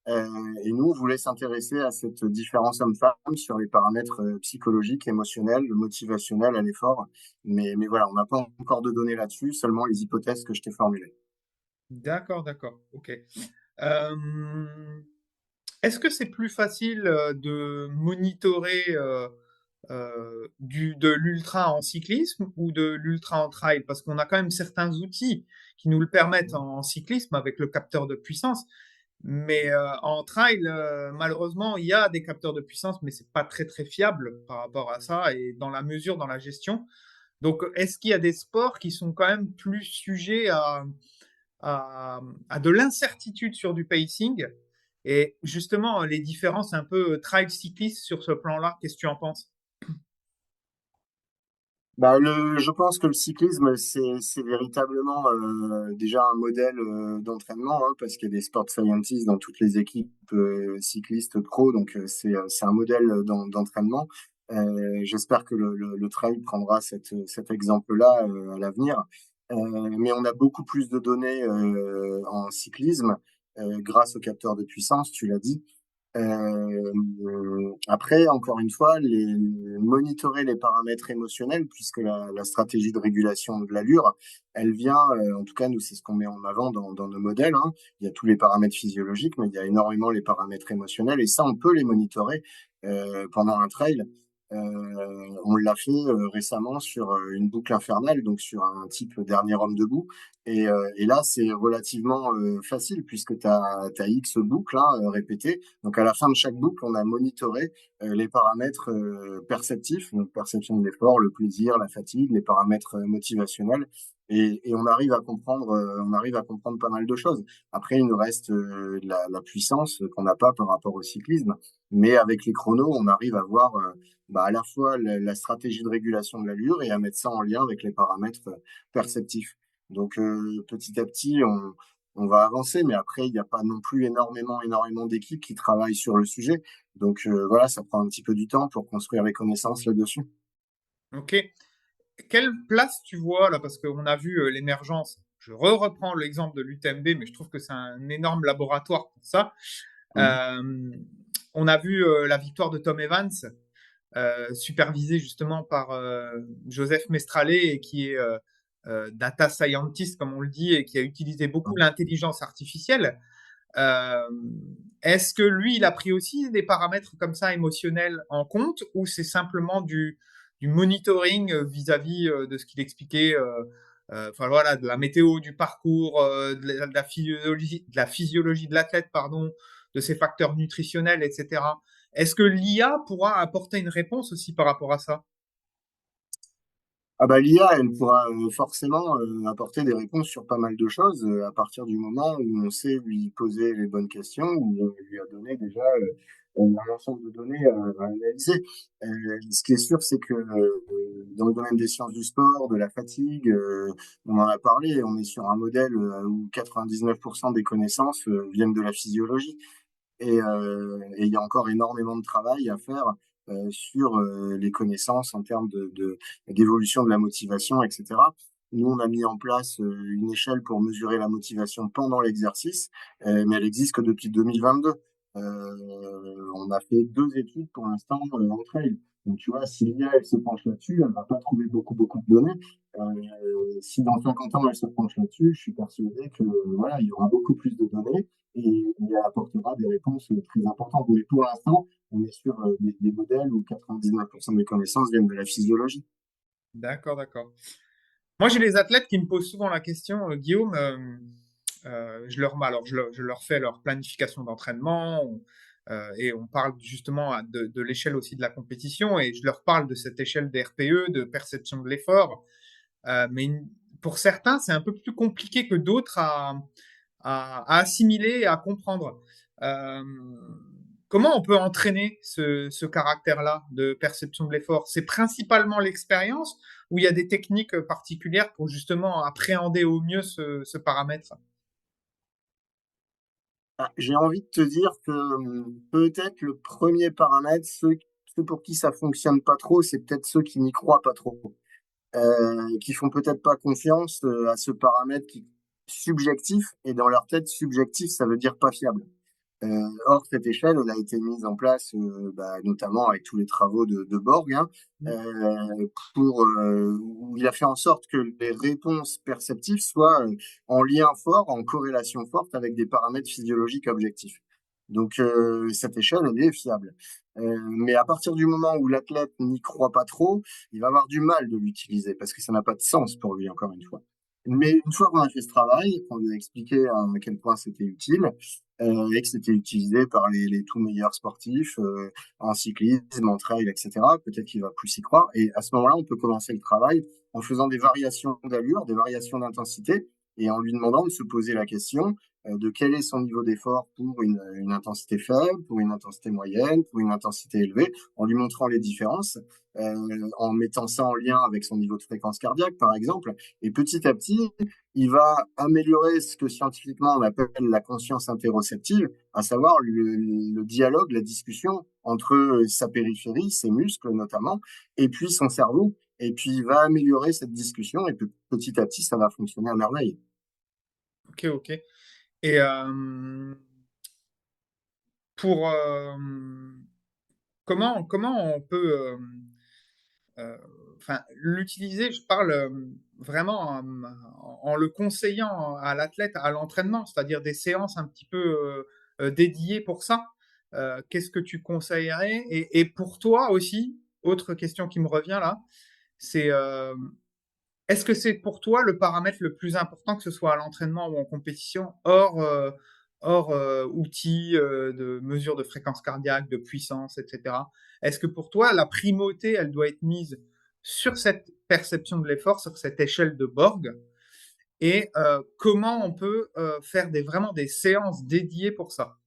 Et nous, on voulait s'intéresser à cette différence homme-femme sur les paramètres psychologiques, émotionnels, motivationnels à l'effort. Mais voilà, on n'a pas encore de données là-dessus, seulement les hypothèses que je t'ai formulées. D'accord, d'accord. Ok. Euh, Est-ce que c'est plus facile de monitorer de l'ultra en cyclisme ou de l'ultra en trail? Parce qu'on a quand même certains outils qui nous le permettent en cyclisme avec le capteur de puissance. Mais en trail, malheureusement, il y a des capteurs de puissance, mais c'est pas très très fiable par rapport à ça et dans la mesure, dans la gestion. Donc, est-ce qu'il y a des sports qui sont quand même plus sujets à, à de l'incertitude sur du pacing? Et justement, les différences un peu trail cycliste sur ce plan-là, qu'est-ce que tu en penses? Bah, je pense que le cyclisme, c'est véritablement déjà un modèle d'entraînement, hein, parce qu'il y a des sport scientists dans toutes les équipes cyclistes pro, donc c'est un modèle d'entraînement. J'espère que le trail prendra cet exemple-là à l'avenir. Mais on a beaucoup plus de données en cyclisme grâce aux capteurs de puissance, tu l'as dit. Après, encore une fois, monitorer les paramètres émotionnels, puisque la stratégie de régulation de l'allure, elle vient, en tout cas, nous, c'est ce qu'on met en avant dans nos modèles, hein. Il y a tous les paramètres physiologiques, mais il y a énormément les paramètres émotionnels, et ça, on peut les monitorer pendant un trail. On l'a fait récemment sur une boucle infernale, donc sur un type dernier homme debout. Et là, c'est relativement facile puisque tu as X boucles hein, répétées. Donc à la fin de chaque boucle, on a monitoré les paramètres perceptifs, donc perception de l'effort, le plaisir, la fatigue, les paramètres motivationnels. Et on arrive à comprendre pas mal de choses. Après, il nous reste la puissance qu'on n'a pas par rapport au cyclisme. Mais avec les chronos, on arrive à voir bah, à la fois la stratégie de régulation de l'allure et à mettre ça en lien avec les paramètres perceptifs. Donc petit à petit, on va avancer, mais après, il n'y a pas non plus énormément d'équipes qui travaillent sur le sujet. Donc voilà, ça prend un petit peu du temps pour construire les connaissances là-dessus. Ok. Quelle place tu vois là? Parce qu'on a vu l'émergence. Je reprends l'exemple de l'UTMB, mais je trouve que c'est un énorme laboratoire pour ça. Mhm. Euh, on a vu la victoire de Tom Evans, supervisée justement par Joseph Mestrallet, et qui est data scientist, comme on le dit, et qui a utilisé beaucoup l'intelligence artificielle. Euh, Est-ce que lui, il a pris aussi des paramètres comme ça émotionnels en compte, ou c'est simplement du monitoring vis-à-vis de ce qu'il expliquait, enfin voilà, de la météo, du parcours, de la physiologie de l'athlète, pardon, de ses facteurs nutritionnels, etc. Est-ce que l'IA pourra apporter une réponse aussi par rapport à ça? Ah bah l'IA, elle pourra forcément apporter des réponses sur pas mal de choses à partir du moment où on sait lui poser les bonnes questions, où on lui a donné déjà un ensemble de données à analyser. Ce qui est sûr, c'est que dans le domaine des sciences du sport, de la fatigue, on en a parlé, on est sur un modèle où 99% des connaissances viennent de la physiologie. Et il y a encore énormément de travail à faire sur les connaissances en termes d'évolution de la motivation, etc. Nous, on a mis en place une échelle pour mesurer la motivation pendant l'exercice, mais elle existe que depuis 2022. On a fait deux études pour l'instant entre elles. Donc, tu vois, si l'IA, elle se penche là-dessus, elle va pas trouver beaucoup de données. Si dans 50 ans, elle se penche là-dessus, je suis persuadé que voilà, il y aura beaucoup plus de données et il apportera des réponses très importantes. Mais pour l'instant, on est sur des modèles où 99% des connaissances viennent de la physiologie. D'accord, d'accord. Moi, j'ai les athlètes qui me posent souvent la question, Guillaume, je leur fais leur planification d'entraînement et on parle justement de l'échelle aussi de la compétition et je leur parle de cette échelle des RPE, de perception de l'effort. Mais pour certains, c'est un peu plus compliqué que d'autres à assimiler et à comprendre. Euh, Comment on peut entraîner ce caractère-là de perception de l'effort? C'est principalement l'expérience ou il y a des techniques particulières pour justement appréhender au mieux ce paramètre? Ah, j'ai envie de te dire que peut-être le premier paramètre, ceux pour qui ça fonctionne pas trop, c'est peut-être ceux qui n'y croient pas trop, qui font peut-être pas confiance à ce paramètre qui subjectif, et dans leur tête, subjectif, ça veut dire pas fiable. Or, cette échelle, elle a été mise en place, notamment avec tous les travaux de Borg, hein, où il a fait en sorte que les réponses perceptives soient en lien fort, en corrélation forte avec des paramètres physiologiques objectifs. Donc, cette échelle, elle est fiable. Mais à partir du moment où l'athlète n'y croit pas trop, il va avoir du mal de l'utiliser parce que ça n'a pas de sens pour lui, encore une fois. Mais une fois qu'on a fait ce travail, qu'on lui a expliqué à quel point c'était utile, et que c'était utilisé par les tout meilleurs sportifs en cyclisme, en trail, etc. Peut-être qu'il va plus y croire. Et à ce moment-là, on peut commencer le travail en faisant des variations d'allure, des variations d'intensité, et en lui demandant de se poser la question de quel est son niveau d'effort pour une intensité faible, pour une intensité moyenne, pour une intensité élevée, en lui montrant les différences, en mettant ça en lien avec son niveau de fréquence cardiaque, par exemple. Et petit à petit, il va améliorer ce que scientifiquement on appelle la conscience interoceptive, à savoir le dialogue, la discussion entre sa périphérie, ses muscles notamment, et puis son cerveau. Et puis il va améliorer cette discussion et petit à petit, ça va fonctionner à merveille. Ok, ok. Et pour comment on peut euh, enfin l'utiliser, je parle vraiment en le conseillant à l'athlète à l'entraînement, c'est-à-dire des séances un petit peu dédiées pour ça. Qu'est-ce que tu conseillerais et pour toi aussi, autre question qui me revient là, c'est est-ce que c'est pour toi le paramètre le plus important, que ce soit à l'entraînement ou en compétition, hors outils de mesure de fréquence cardiaque, de puissance, etc. Est-ce que pour toi, la primauté, elle doit être mise sur cette perception de l'effort, sur cette échelle de Borg, et comment on peut faire vraiment des séances dédiées pour ça?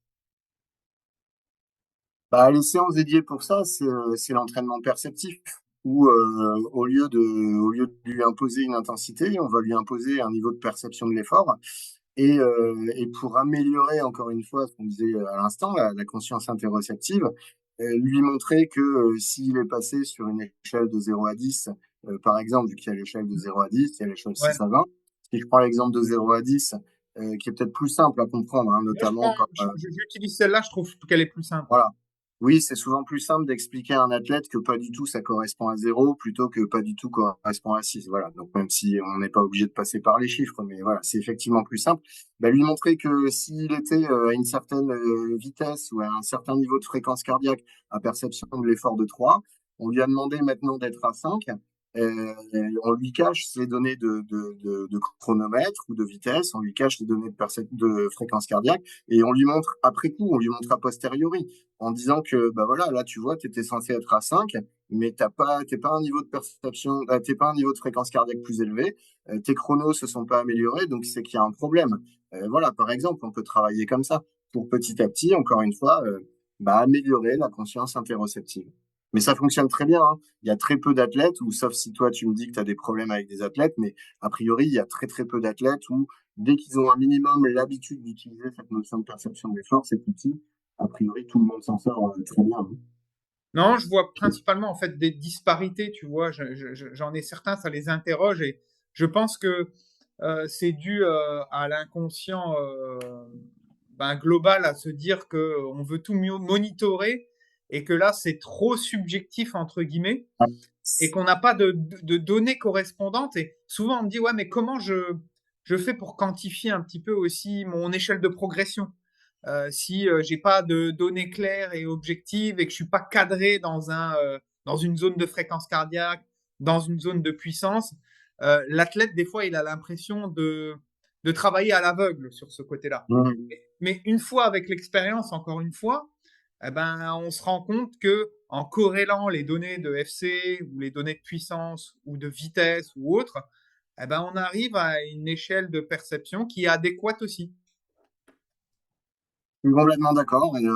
Bah, les séances dédiées pour ça, c'est l'entraînement perceptif, où au lieu de lui imposer une intensité, on va lui imposer un niveau de perception de l'effort. Et pour améliorer, encore une fois, ce qu'on disait à l'instant, la conscience interoceptive, lui montrer que s'il est passé sur une échelle de 0 à 10, par exemple, vu qu'il y a l'échelle de 0 à 10, il y a l'échelle Ouais. 6 à 20, si je prends l'exemple de 0 à 10, qui est peut-être plus simple à comprendre, hein, Moi, notamment quand, j'utilise celle-là, je trouve qu'elle est plus simple. voilà. Oui, c'est souvent plus simple d'expliquer à un athlète que pas du tout ça correspond à 0 plutôt que pas du tout correspond à 6. Voilà. Donc, même si on n'est pas obligé de passer par les chiffres, mais voilà, c'est effectivement plus simple. Bah, lui montrer que s'il était à une certaine vitesse ou à un certain niveau de fréquence cardiaque à perception de l'effort de 3, on lui a demandé maintenant d'être à 5. Euh, on lui cache ses données de chronomètre ou de vitesse, on lui cache les données de fréquence cardiaque et on lui montre après coup, on lui montre a posteriori en disant que bah voilà, là tu vois, tu étais censé être à 5, mais t'es pas un niveau de perception, t'es pas un niveau de fréquence cardiaque plus élevé, tes chronos se sont pas améliorés, donc c'est qu'il y a un problème. Voilà, par exemple, on peut travailler comme ça pour petit à petit, encore une fois, améliorer la conscience interoceptive. Mais ça fonctionne très bien, hein. Il y a très peu d'athlètes, ou sauf si toi tu me dis que tu as des problèmes avec des athlètes, mais a priori, il y a très très peu d'athlètes où dès qu'ils ont un minimum l'habitude d'utiliser cette notion de perception de l'effort, cet outil, a priori, tout le monde s'en sort très bien, hein. Non, je vois principalement en fait des disparités, tu vois. J'en ai certains, ça les interroge et je pense que c'est dû à l'inconscient global, à se dire que on veut tout monitorer et que là c'est trop subjectif entre guillemets et qu'on n'a pas de données correspondantes. Et souvent on me dit ouais, mais comment je fais pour quantifier un petit peu aussi mon échelle de progression? Si j'ai pas de données claires et objectives et que je suis pas cadré dans une zone de fréquence cardiaque, dans une zone de puissance, l'athlète des fois il a l'impression de travailler à l'aveugle sur ce côté-là. Mhm. Mais une fois avec l'expérience, encore une fois, eh ben, on se rend compte que en corrélant les données de FC ou les données de puissance ou de vitesse ou autre, eh ben, on arrive à une échelle de perception qui est adéquate aussi. Je suis complètement d'accord. Et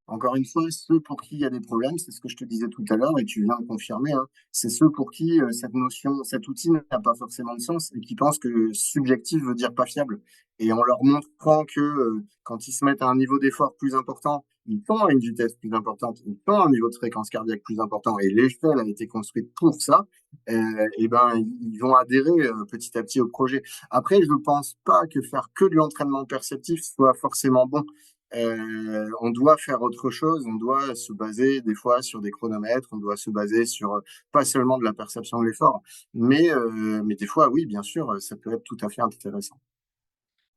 encore une fois, ceux pour qui il y a des problèmes, c'est ce que je te disais tout à l'heure et tu viens de confirmer, hein, c'est ceux pour qui cette notion, cet outil n'a pas forcément de sens et qui pensent que subjectif veut dire pas fiable. Et en leur montrant que quand ils se mettent à un niveau d'effort plus important, ils sont à une vitesse plus importante, ils sont à un niveau de fréquence cardiaque plus important et l'échelle a été construite pour ça, et ben ils vont adhérer petit à petit au projet. Après, je ne pense pas que faire que de l'entraînement perceptif soit forcément bon. On doit faire autre chose, on doit se baser des fois sur des chronomètres, on doit se baser sur pas seulement de la perception de l'effort, mais des fois, oui, bien sûr, ça peut être tout à fait intéressant.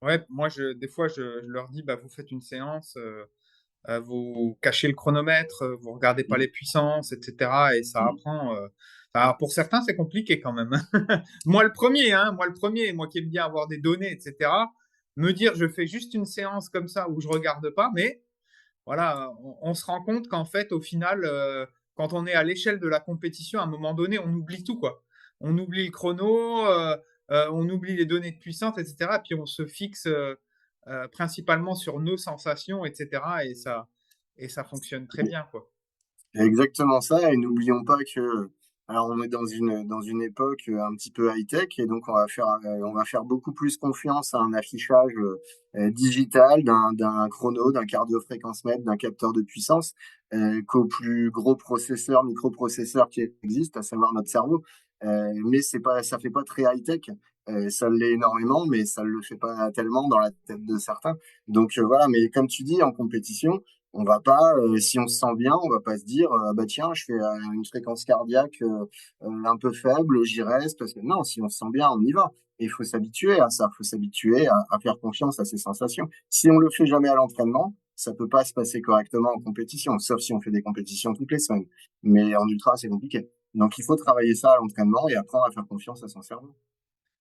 Ouais, moi, des fois, je leur dis, bah, vous faites une séance, vous cachez le chronomètre, vous regardez pas les puissances, etc. Et ça Mhm. apprend. Alors pour certains, c'est compliqué quand même. Moi le premier, hein, moi le premier, moi qui aime bien avoir des données, etc. Me dire, je fais juste une séance comme ça où je regarde pas, mais voilà, on se rend compte qu'en fait, au final, quand on est à l'échelle de la compétition, à un moment donné, on oublie tout, quoi. On oublie le chrono, on oublie les données de puissance, etc. Et puis on se fixe principalement sur nos sensations, etc. Et ça fonctionne très bien, quoi. C'est exactement ça, et n'oublions pas que, alors on est dans une époque un petit peu high-tech, et donc on va faire beaucoup plus confiance à un affichage digital d'un chrono, d'un cardiofréquence-mètre, d'un capteur de puissance, qu'au plus gros processeur, microprocesseur qui existe, à savoir notre cerveau. Mais c'est pas, ça fait pas très high-tech. Ça l'est énormément, mais ça le fait pas tellement dans la tête de certains. Donc voilà, mais comme tu dis, en compétition, on va pas, si on se sent bien, on va pas se dire, bah tiens, je fais une fréquence cardiaque un peu faible, j'y reste, parce que non, si on se sent bien, on y va. Et il faut s'habituer à ça, il faut s'habituer à faire confiance à ses sensations. Si on le fait jamais à l'entraînement, ça peut pas se passer correctement en compétition, sauf si on fait des compétitions toutes les semaines. Mais en ultra, c'est compliqué. Donc il faut travailler ça à l'entraînement et apprendre à faire confiance à son cerveau.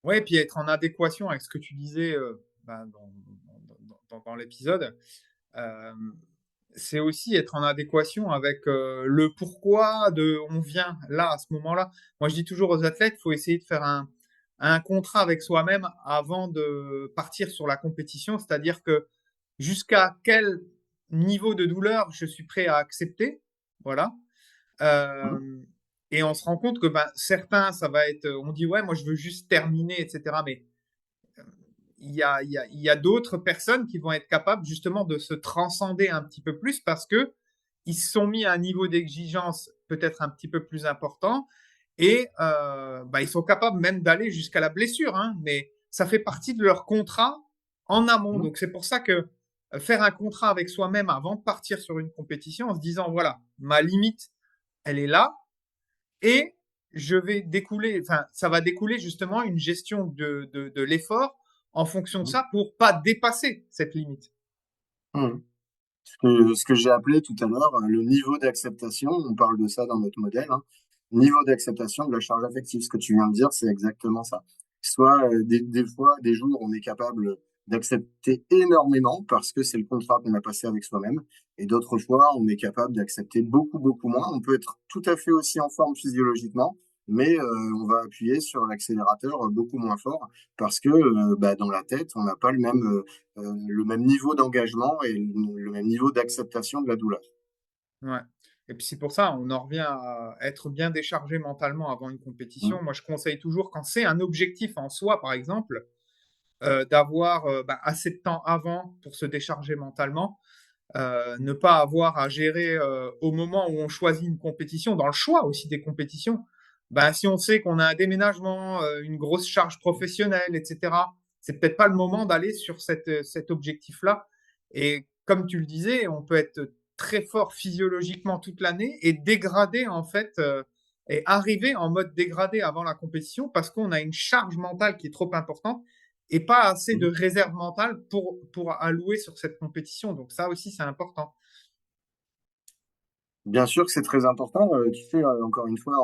Ouais, et puis être en adéquation avec ce que tu disais bah, dans l'épisode. Euh, c'est aussi être en adéquation avec le pourquoi de on vient là à ce moment-là. Moi, je dis toujours aux athlètes, il faut essayer de faire un contrat avec soi-même avant de partir sur la compétition, c'est-à-dire que jusqu'à quel niveau de douleur je suis prêt à accepter, voilà. Hein. Euh, et on se rend compte que ben, certains, ça va être, on dit ouais, moi je veux juste terminer, etc. Mais il y a d'autres personnes qui vont être capables justement de se transcender un petit peu plus parce que ils se sont mis à un niveau d'exigence peut-être un petit peu plus important et bah, ils sont capables même d'aller jusqu'à la blessure, hein, mais ça fait partie de leur contrat en amont. Hein. Donc c'est pour ça que faire un contrat avec soi-même avant de partir sur une compétition en se disant voilà, ma limite, elle est là et je vais découler, enfin, ça va découler justement une gestion de l'effort en fonction de Hein. ça pour pas dépasser cette limite. Hein. Ce que j'ai appelé tout à l'heure le niveau d'acceptation, on parle de ça dans notre modèle, hein, niveau d'acceptation de la charge affective. Ce que tu viens de dire, c'est exactement ça. Soit des fois, des jours, on est capable d'accepter énormément parce que c'est le contrat qu'on a passé avec soi-même, et d'autres fois, on est capable d'accepter beaucoup, beaucoup moins. On peut être tout à fait aussi en forme physiologiquement, mais on va appuyer sur l'accélérateur beaucoup moins fort parce que bah, dans la tête, on n'a pas le même niveau d'engagement et le même niveau d'acceptation de la douleur. Ouais. Et puis c'est pour ça, on en revient à être bien déchargé mentalement avant une Hein. compétition. Moi, je conseille toujours, quand c'est un objectif en soi, par exemple, d'avoir bah, assez de temps avant pour se décharger mentalement. Ne pas avoir à gérer au moment où on choisit une compétition, dans le choix aussi des compétitions. Ben, si on sait qu'on a un déménagement, une grosse charge professionnelle, etc., c'est peut-être pas le moment d'aller sur cet objectif-là. Et comme tu le disais, on peut être très fort physiologiquement toute l'année et dégrader en fait et arriver en mode dégradé avant la compétition parce qu'on a une charge mentale qui est trop importante et pas assez de Hein. réserve mentale pour allouer sur cette compétition. Donc ça aussi, c'est important. Bien sûr que c'est très important. Tu sais, encore une fois,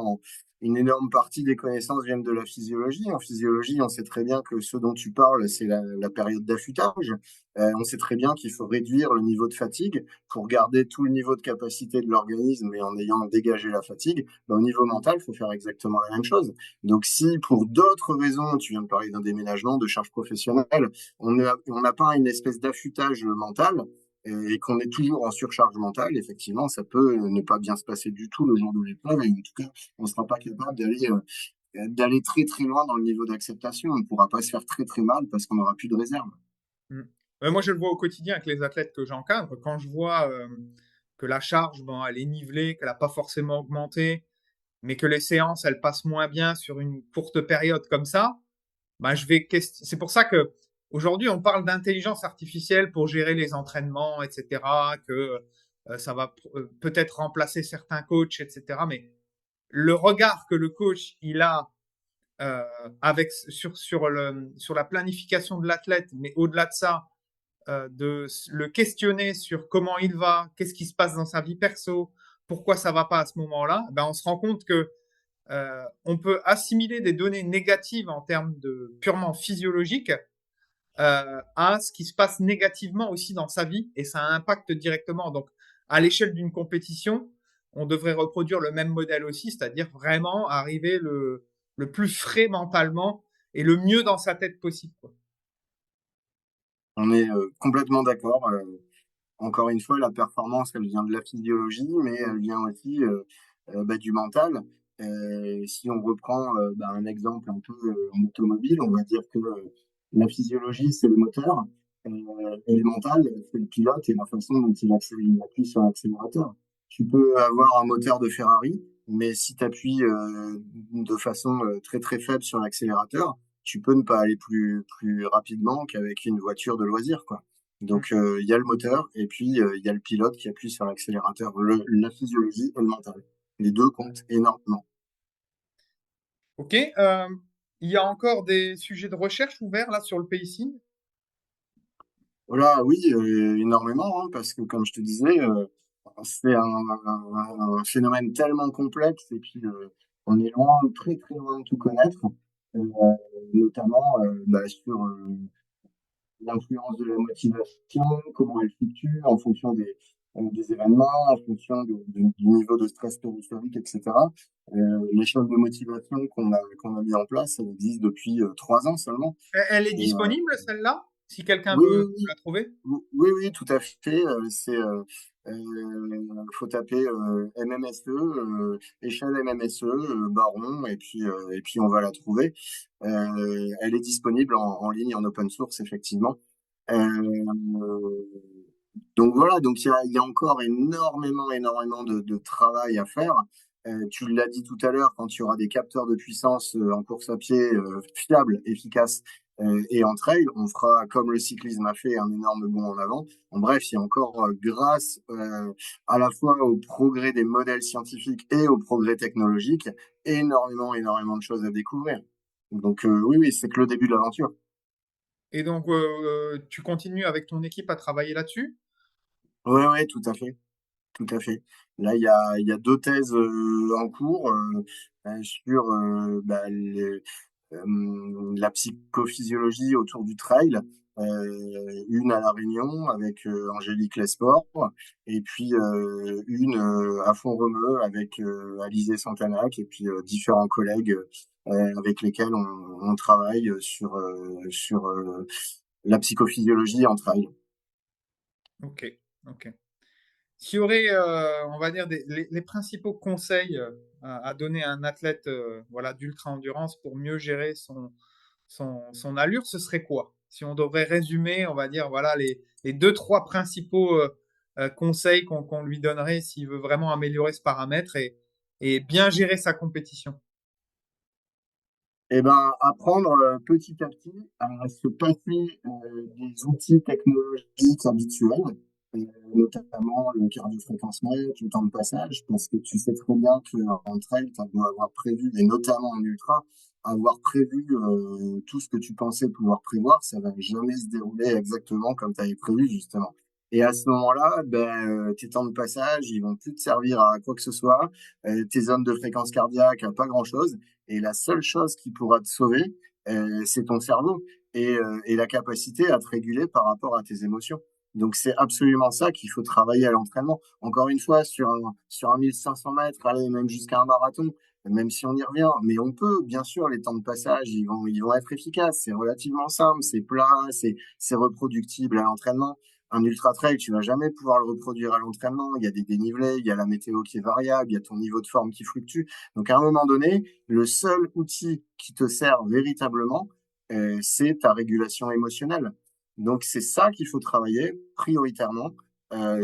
une énorme partie des connaissances viennent de la physiologie. En physiologie, on sait très bien que ce dont tu parles, c'est la période d'affûtage. On sait très bien qu'il faut réduire le niveau de fatigue pour garder tout le niveau de capacité de l'organisme et en ayant dégagé la fatigue. Ben, au niveau mental, il faut faire exactement la même chose. Donc, si pour d'autres raisons, tu viens de parler d'un déménagement, de charge professionnelle, on n'a pas une espèce d'affûtage mental, et qu'on est toujours en surcharge mentale, effectivement, ça peut ne pas bien se passer du tout le jour de l'épreuve. Et en tout cas, on ne sera pas capable d'aller très très loin dans le niveau d'acceptation. On ne pourra pas se faire très très mal parce qu'on n'aura plus de réserve. Mm. Moi, je le vois au quotidien avec les athlètes que j'encadre. Quand je vois que la charge, bon, elle est nivelée, qu'elle n'a pas forcément augmenté, mais que les séances, elles passent moins bien sur une courte période comme ça, ben, c'est pour ça que aujourd'hui, on parle d'intelligence artificielle pour gérer les entraînements, etc., que ça va peut-être remplacer certains coachs, etc. Mais le regard que le coach il a euh, sur la planification de l'athlète, mais au-delà de ça, de le questionner sur comment il va, qu'est-ce qui se passe dans sa vie perso, pourquoi ça va pas à ce moment-là, ben on se rend compte que on peut assimiler des données négatives en termes de purement physiologique à ce qui se passe négativement aussi dans sa vie et ça impacte directement. Donc, à l'échelle d'une compétition, on devrait reproduire le même modèle aussi, c'est-à-dire vraiment arriver le plus frais mentalement et le mieux dans sa tête possible, quoi. On est complètement d'accord. Encore une fois, la performance, elle vient de la physiologie, mais elle vient aussi du mental. Si on reprend un exemple un peu en automobile, on va dire que la physiologie, c'est le moteur, et le mental, c'est le pilote et la façon dont il appuie sur l'accélérateur. Tu peux avoir un moteur de Ferrari, mais si tu appuies de façon très très faible sur l'accélérateur, tu peux ne pas aller plus rapidement qu'avec une voiture de loisir, quoi. Mm. Donc, il y a le moteur et puis il y a le pilote qui appuie sur l'accélérateur, la physiologie et le mental. Les deux comptent énormément. Ok. Il y a encore des sujets de recherche ouverts là sur le pacing. Voilà, oui, énormément, hein, parce que comme je te disais, c'est un phénomène tellement complexe et puis on est loin, très très loin de tout connaître, euh, notamment sur l'influence de la motivation, comment elle fluctue en fonction des événements, en fonction du niveau de stress périphérique, etc. L'échelle de motivation qu'on a mis en place, elle existe depuis 3 ans seulement. Elle est Et, disponible celle-là, si quelqu'un oui, veut oui, la trouver. oui, oui, tout à fait. Faut taper MMSE, échelle MMSE, Baron, et puis on va la trouver. Elle est disponible en ligne, en open source, effectivement. Euh, donc voilà, donc il y a encore énormément, énormément de travail à faire. Tu l'as dit tout à l'heure, quand il y aura des capteurs de puissance en course à pied fiables, efficaces et en trail, on fera comme le cyclisme a fait un énorme bond en avant. En bref, il y a encore, grâce à la fois au progrès des modèles scientifiques et au progrès technologique, énormément, énormément de choses à découvrir. Donc oui, oui, c'est que le début de l'aventure. Et donc, tu continues avec ton équipe à travailler là-dessus. Oui, oui, tout à fait. Tout à fait. Là, il y a deux thèses en cours sur la psychophysiologie autour du trail. Une à La Réunion avec Angélique Lesport, et puis une à Font-Romeu avec Alizé Santanac, et puis différents collègues avec lesquels on travaille sur la psychophysiologie en trail. Ok, ok. S'il y aurait, on va dire, les principaux conseils à donner à un athlète voilà, d'ultra-endurance pour mieux gérer son allure, ce serait quoi? Si on devrait résumer, on va dire, voilà, les deux, trois principaux conseils qu'on lui donnerait s'il veut vraiment améliorer ce paramètre et bien gérer sa compétition. Eh ben, apprendre petit à petit à se passer des outils technologiques habituels, notamment le cardio-fréquence-mètre, le temps de passage, parce que tu sais très bien qu'en trail, tu dois avoir prévu, et notamment en ultra, avoir prévu tout ce que tu pensais pouvoir prévoir, ça va jamais se dérouler exactement comme tu avais prévu, justement. Et à ce moment-là, tes temps de passage, ils vont plus te servir à quoi que ce soit. Tes zones de fréquence cardiaque, à pas grand-chose. Et la seule chose qui pourra te sauver, c'est ton cerveau et la capacité à te réguler par rapport à tes émotions. Donc c'est absolument ça qu'il faut travailler à l'entraînement. Encore une fois, sur un 1500 mètres, aller même jusqu'à un marathon, même si on y revient, mais on peut, bien sûr, les temps de passage, ils vont être efficaces. C'est relativement simple, c'est plat, c'est reproductible à l'entraînement. Un ultra trail, tu vas jamais pouvoir le reproduire à l'entraînement. Il y a des dénivelés, il y a la météo qui est variable, il y a ton niveau de forme qui fluctue. Donc, à un moment donné, le seul outil qui te sert véritablement, c'est ta régulation émotionnelle. Donc, c'est ça qu'il faut travailler prioritairement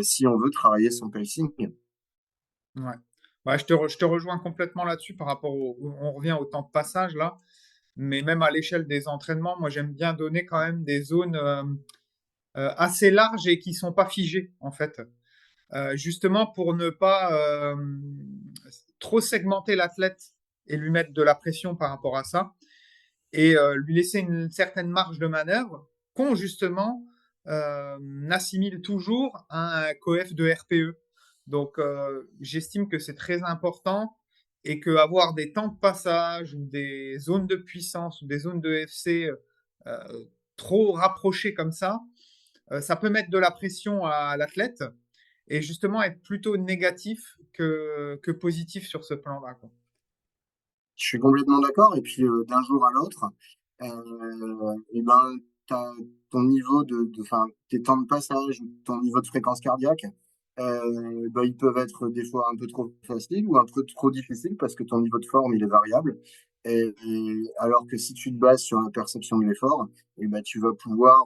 si on veut travailler son pacing. Ouais. Ouais, je te rejoins complètement là-dessus par rapport on revient au temps de passage là, mais même à l'échelle des entraînements, moi j'aime bien donner quand même des zones assez larges et qui sont pas figées en fait. Justement pour ne pas trop segmenter l'athlète et lui mettre de la pression par rapport à ça, et lui laisser une certaine marge de manœuvre qu'on justement assimile toujours à un coef de RPE. Donc j'estime que c'est très important et que avoir des temps de passage ou des zones de puissance ou des zones de FC trop rapprochées comme ça peut mettre de la pression à l'athlète et justement être plutôt négatif que positif sur ce plan-là, quoi. Je suis complètement d'accord. Et puis, d'un jour à l'autre, et ben, ton niveau enfin, tes temps de passage, ton niveau de fréquence cardiaque, ils peuvent être des fois un peu trop faciles ou un peu trop difficiles parce que ton niveau de forme, il est variable. Alors que si tu te bases sur la perception de l'effort, tu vas pouvoir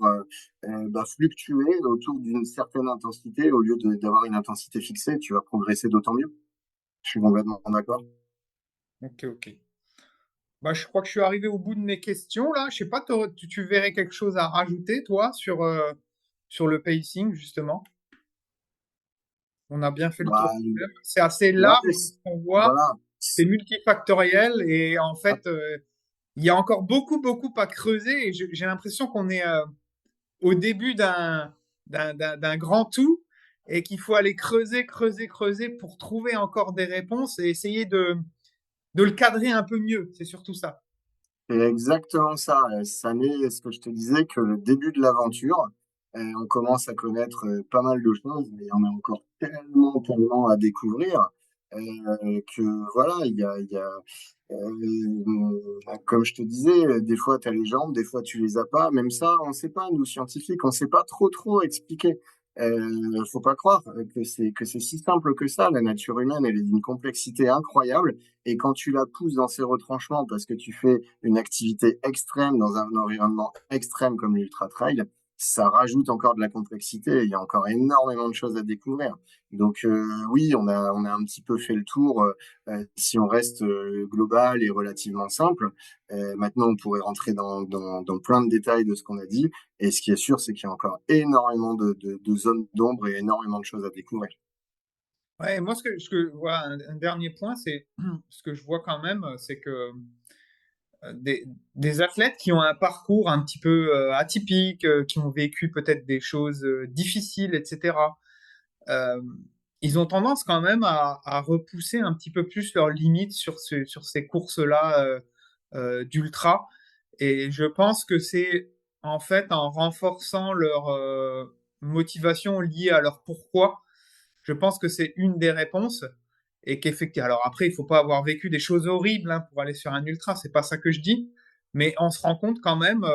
fluctuer autour d'une certaine intensité au lieu d'avoir une intensité fixée. Tu vas progresser d'autant mieux. Je suis complètement d'accord. Ok, ok. Bah, je crois que je suis arrivé au bout de mes questions là. Je sais pas, tu verrais quelque chose à rajouter, toi, sur le pacing, justement. On a bien fait le tour. Bah, C'est assez ouais, large, on voit, voilà. c'est multifactoriel et en fait, il y a encore beaucoup, beaucoup à creuser et j'ai l'impression qu'on est au début d'un grand tout et qu'il faut aller creuser, creuser, creuser pour trouver encore des réponses et essayer de le cadrer un peu mieux. C'est surtout ça. C'est exactement ça. Ça n'est ce que je te disais que le début de l'aventure. On commence à connaître pas mal de choses, mais on a encore tellement, tellement à découvrir que voilà, comme je te disais, des fois tu as les jambes, des fois tu les as pas. Même ça, on sait pas, nous scientifiques, on sait pas trop expliquer. Faut pas croire que c'est si simple que ça. La nature humaine, elle est d'une complexité incroyable. Et quand tu la pousses dans ses retranchements parce que tu fais une activité extrême dans un environnement extrême comme l'ultra trail, ça rajoute encore de la complexité. Il y a encore énormément de choses à découvrir. Donc oui, on a un petit peu fait le tour si on reste global et relativement simple. Maintenant, on pourrait rentrer dans plein de détails de ce qu'on a dit. Et ce qui est sûr, c'est qu'il y a encore énormément de zones d'ombre et énormément de choses à découvrir. Ouais, moi, voilà, un dernier point, c'est ce que je vois quand même, c'est que des athlètes qui ont un parcours un petit peu atypique, qui ont vécu peut-être des choses difficiles, etc. euh, ils ont tendance quand même à repousser un petit peu plus leurs limites sur ces courses-là d'ultra. Et je pense que c'est en fait en renforçant leur motivation liée à leur pourquoi, je pense que c'est une des réponses. Et qu'effectivement, alors après, il faut pas avoir vécu des choses horribles hein, pour aller sur un ultra, c'est pas ça que je dis, mais on se rend compte quand même,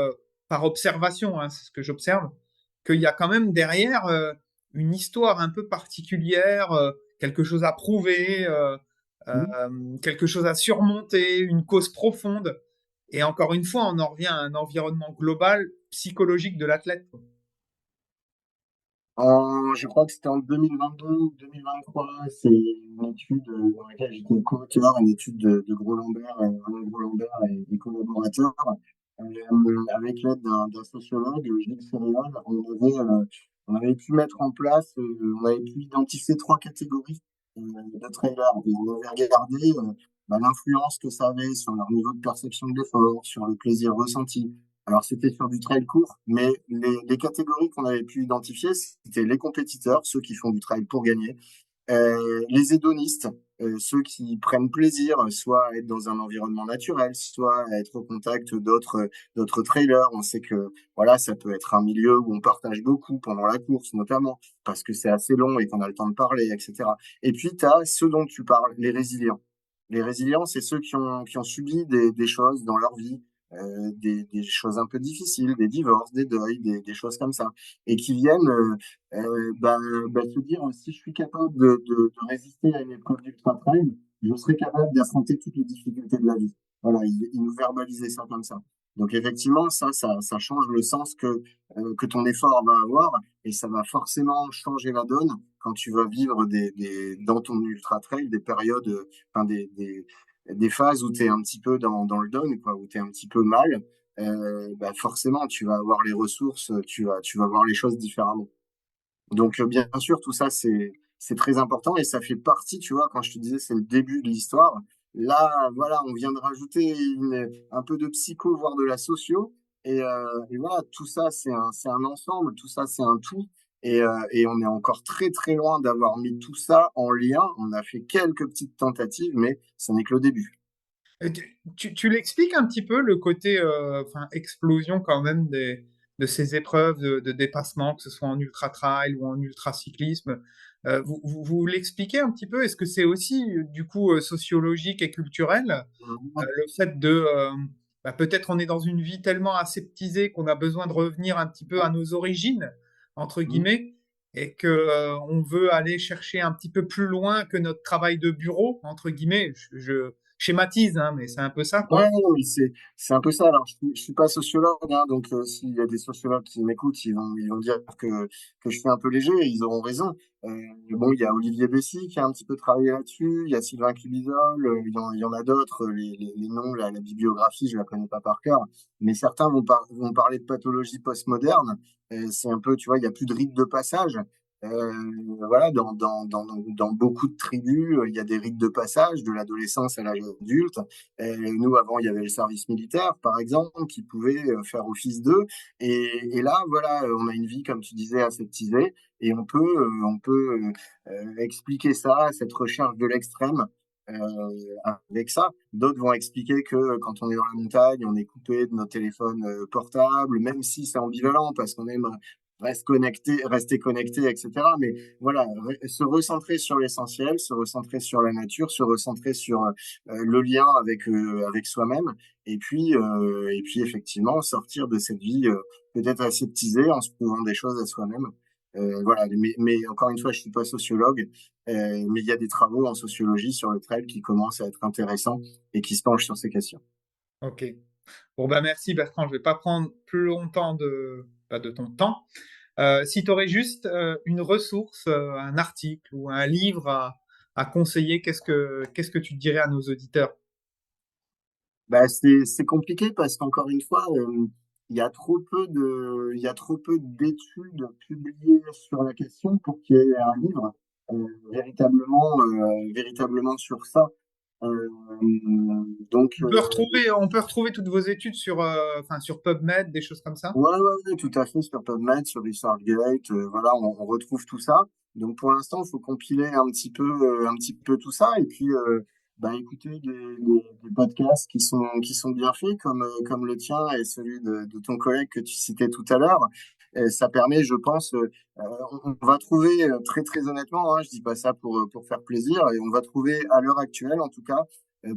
par observation, hein, c'est ce que j'observe, qu'il y a quand même derrière une histoire un peu particulière, quelque chose à prouver, quelque chose à surmonter, une cause profonde. Et encore une fois, on en revient à un environnement global psychologique de l'athlète, quoi. Je crois que c'était en 2022 ou 2023. C'est une étude dans laquelle j'étais co-auteur, une étude de Gros Lambert, Alain Gros Lambert et collaborateurs. Avec l'aide d'un sociologue, Gilles Céréal, on avait pu mettre en place, on avait pu identifier trois catégories de trailers. Et on avait regardé l'influence que ça avait sur leur niveau de perception de l'effort, sur le plaisir ressenti, Alors, c'était sur du trail court, mais les catégories qu'on avait pu identifier, c'était les compétiteurs, ceux qui font du trail pour gagner, les hédonistes, ceux qui prennent plaisir, soit à être dans un environnement naturel, soit à être au contact d'autres trailers. On sait que voilà, ça peut être un milieu où on partage beaucoup pendant la course, notamment parce que c'est assez long et qu'on a le temps de parler, etc. Et puis, tu as ceux dont tu parles, les résilients. Les résilients, c'est ceux qui ont subi des choses dans leur vie, des choses un peu difficiles, des divorces, des deuils, des choses comme ça, et qui viennent se dire si je suis capable de résister à une épreuve d'ultra trail, je serai capable d'affronter toutes les difficultés de la vie. Voilà, il nous verbalisait ça comme ça. Donc effectivement, ça change le sens que ton effort va avoir et ça va forcément changer la donne quand tu vas vivre dans ton ultra trail des périodes, enfin des phases où tu es un petit peu dans le down, quoi, où tu es un petit peu mal. Forcément, tu vas avoir les ressources, tu vas voir les choses différemment. Donc, bien sûr, tout ça, c'est très important et ça fait partie, tu vois, quand je te disais, c'est le début de l'histoire. Là, voilà, on vient de rajouter un peu de psycho, voire de la socio. Et voilà, tout ça, c'est un ensemble, tout ça, c'est un tout. Et on est encore très, très loin d'avoir mis tout ça en lien. On a fait quelques petites tentatives, mais ce n'est que le début. Tu l'expliques un petit peu le côté enfin, explosion quand même de ces épreuves de dépassement, que ce soit en ultra trail ou en ultra cyclisme. Vous l'expliquez un petit peu? Est-ce que c'est aussi du coup sociologique et culturel le fait de peut-être on est dans une vie tellement aseptisée qu'on a besoin de revenir un petit peu à nos origines entre guillemets et que on veut aller chercher un petit peu plus loin que notre travail de bureau entre guillemets. Je schématise, hein, mais c'est un peu ça, Ouais, quoi. non, mais c'est un peu ça. Alors, je suis pas sociologue, hein, donc s'il y a des sociologues qui m'écoutent, ils vont dire que je suis un peu léger et ils auront raison. Bon, il y a Olivier Bessy qui a un petit peu travaillé là-dessus, il y a Sylvain Cubizol, il y en a d'autres. Les noms, la bibliographie, je la connais pas par cœur, mais certains vont parler de pathologie postmoderne. C'est un peu, tu vois, il y a plus de rite de passage. Voilà, dans beaucoup de tribus, il y a des rites de passage de l'adolescence à l'âge adulte. Nous, avant, il y avait le service militaire, par exemple, qui pouvait faire office d'eux. Et là, voilà, on a une vie, comme tu disais, aseptisée, et on peut expliquer ça, cette recherche de l'extrême, avec ça. D'autres vont expliquer que quand on est dans la montagne, on est coupé de nos téléphones portables, même si c'est ambivalent, parce qu'on aime rester connecté, etc. Mais voilà, se recentrer sur l'essentiel, se recentrer sur la nature, se recentrer sur le lien avec soi-même, et puis effectivement sortir de cette vie peut-être aseptisée en se prouvant des choses à soi-même. Voilà, mais encore une fois, je suis pas sociologue, mais il y a des travaux en sociologie sur le trail qui commencent à être intéressants et qui se penchent sur ces questions. Ok. Bon, bah merci Bertrand, je vais pas prendre plus longtemps de ton temps. Si tu aurais juste une ressource, un article ou un livre à conseiller, qu'est-ce que tu dirais à nos auditeurs? C'est compliqué parce qu'encore une fois, il y a trop peu d'études publiées sur la question pour qu'il y ait un livre véritablement sur ça. Euh, donc, On peut retrouver toutes vos études sur, enfin, sur PubMed, des choses comme ça? ouais, ouais, ouais, tout à fait, sur PubMed, sur ResearchGate, voilà, on retrouve tout ça. Donc pour l'instant, il faut compiler un petit peu tout ça et puis écouter des podcasts qui sont bien faits comme le tien et celui de ton collègue que tu citais tout à l'heure. Et ça permet, je pense, on va trouver très très honnêtement, hein, je dis pas ça pour faire plaisir, et on va trouver à l'heure actuelle en tout cas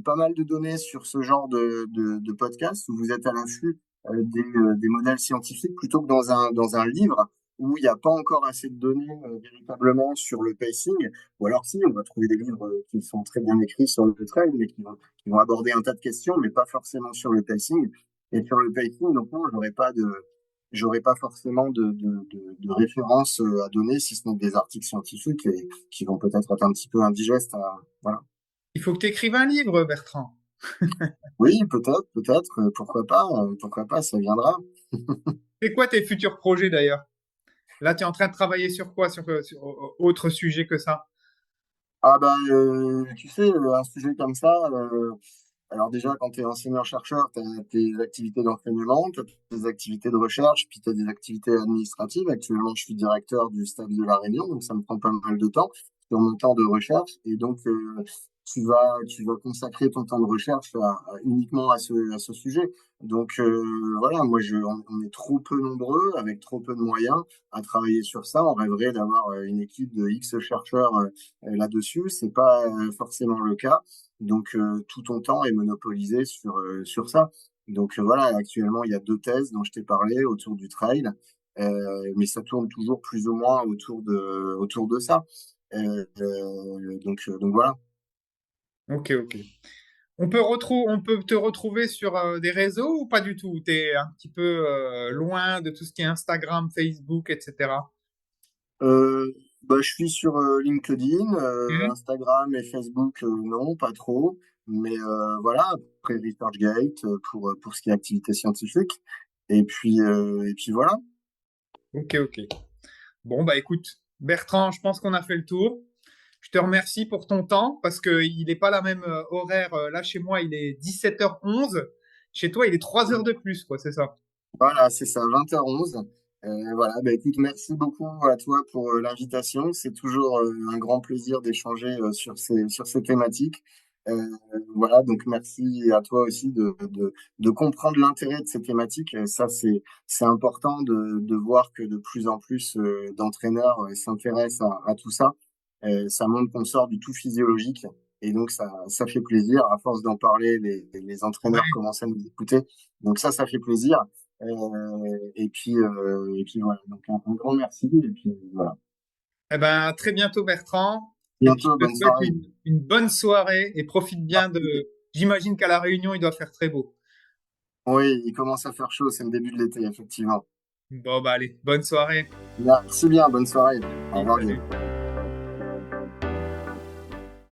pas mal de données sur ce genre de podcast où vous êtes à l'affût des modèles scientifiques plutôt que dans un livre où il n'y a pas encore assez de données véritablement sur le pacing. Ou alors si, on va trouver des livres qui sont très bien écrits sur le trail, mais qui vont aborder un tas de questions, mais pas forcément sur le pacing. Et sur le pacing, donc non, j'aurais pas forcément de références à donner, si ce n'est des articles scientifiques et qui vont peut-être être un petit peu indigestes. Voilà. Il faut que tu écrives un livre, Bertrand. Oui, peut-être, pourquoi pas, ça viendra. C'est quoi tes futurs projets d'ailleurs? Là, tu es en train de travailler sur quoi? Sur autre sujet que ça? Ah tu sais, un sujet comme ça, Alors déjà, quand tu es enseignant-chercheur, tu as tes activités d'enseignement, tu as tes activités de recherche, puis tu as des activités administratives. Actuellement, je suis directeur du stade de La Réunion, donc ça me prend pas mal de temps sur mon temps de recherche. Et donc, tu vas consacrer ton temps de recherche uniquement à ce sujet. Donc voilà, on est trop peu nombreux, avec trop peu de moyens à travailler sur ça. On rêverait d'avoir une équipe de X chercheurs là-dessus. C'est pas forcément le cas. Donc, tout ton temps est monopolisé sur ça. Donc, voilà, actuellement, il y a deux thèses dont je t'ai parlé autour du trail, mais ça tourne toujours plus ou moins autour de ça. Donc voilà. Ok, ok. On peut te retrouver sur des réseaux ou pas du tout? Tu es un petit peu loin de tout ce qui est Instagram, Facebook, etc. Euh, je suis sur LinkedIn, Instagram et Facebook, non, pas trop. Mais voilà, après ResearchGate pour ce qui est activité scientifique. Et puis voilà. Ok, ok. Bon, bah écoute, Bertrand, je pense qu'on a fait le tour. Je te remercie pour ton temps parce qu'il n'est pas la même horaire. Là, chez moi, il est 17h11. Chez toi, il est 3 heures de plus, quoi, c'est ça. Voilà, c'est ça, 20h11. Voilà, bah écoute, merci beaucoup à toi pour l'invitation. C'est toujours un grand plaisir d'échanger sur ces thématiques. Euh, voilà, donc merci à toi aussi de comprendre l'intérêt de ces thématiques. Ça, c'est important de voir que de plus en plus d'entraîneurs s'intéressent à tout ça. Ça montre qu'on sort du tout physiologique. Et donc, ça fait plaisir. À force d'en parler, les entraîneurs Ouais. commencent à nous écouter. Donc ça fait plaisir. Et puis voilà. Donc un grand merci. Et puis voilà. Eh ben, à très bientôt, Bertrand. Et puis, Bientôt, je te bonne souhaite soirée. une bonne soirée et profite bien de. J'imagine qu'à La Réunion, il doit faire très beau. Oui, il commence à faire chaud. C'est le début de l'été, effectivement. Bon, bah allez, bonne soirée. Merci bien. Bonne soirée. Au Et revoir, Guillaume. salut.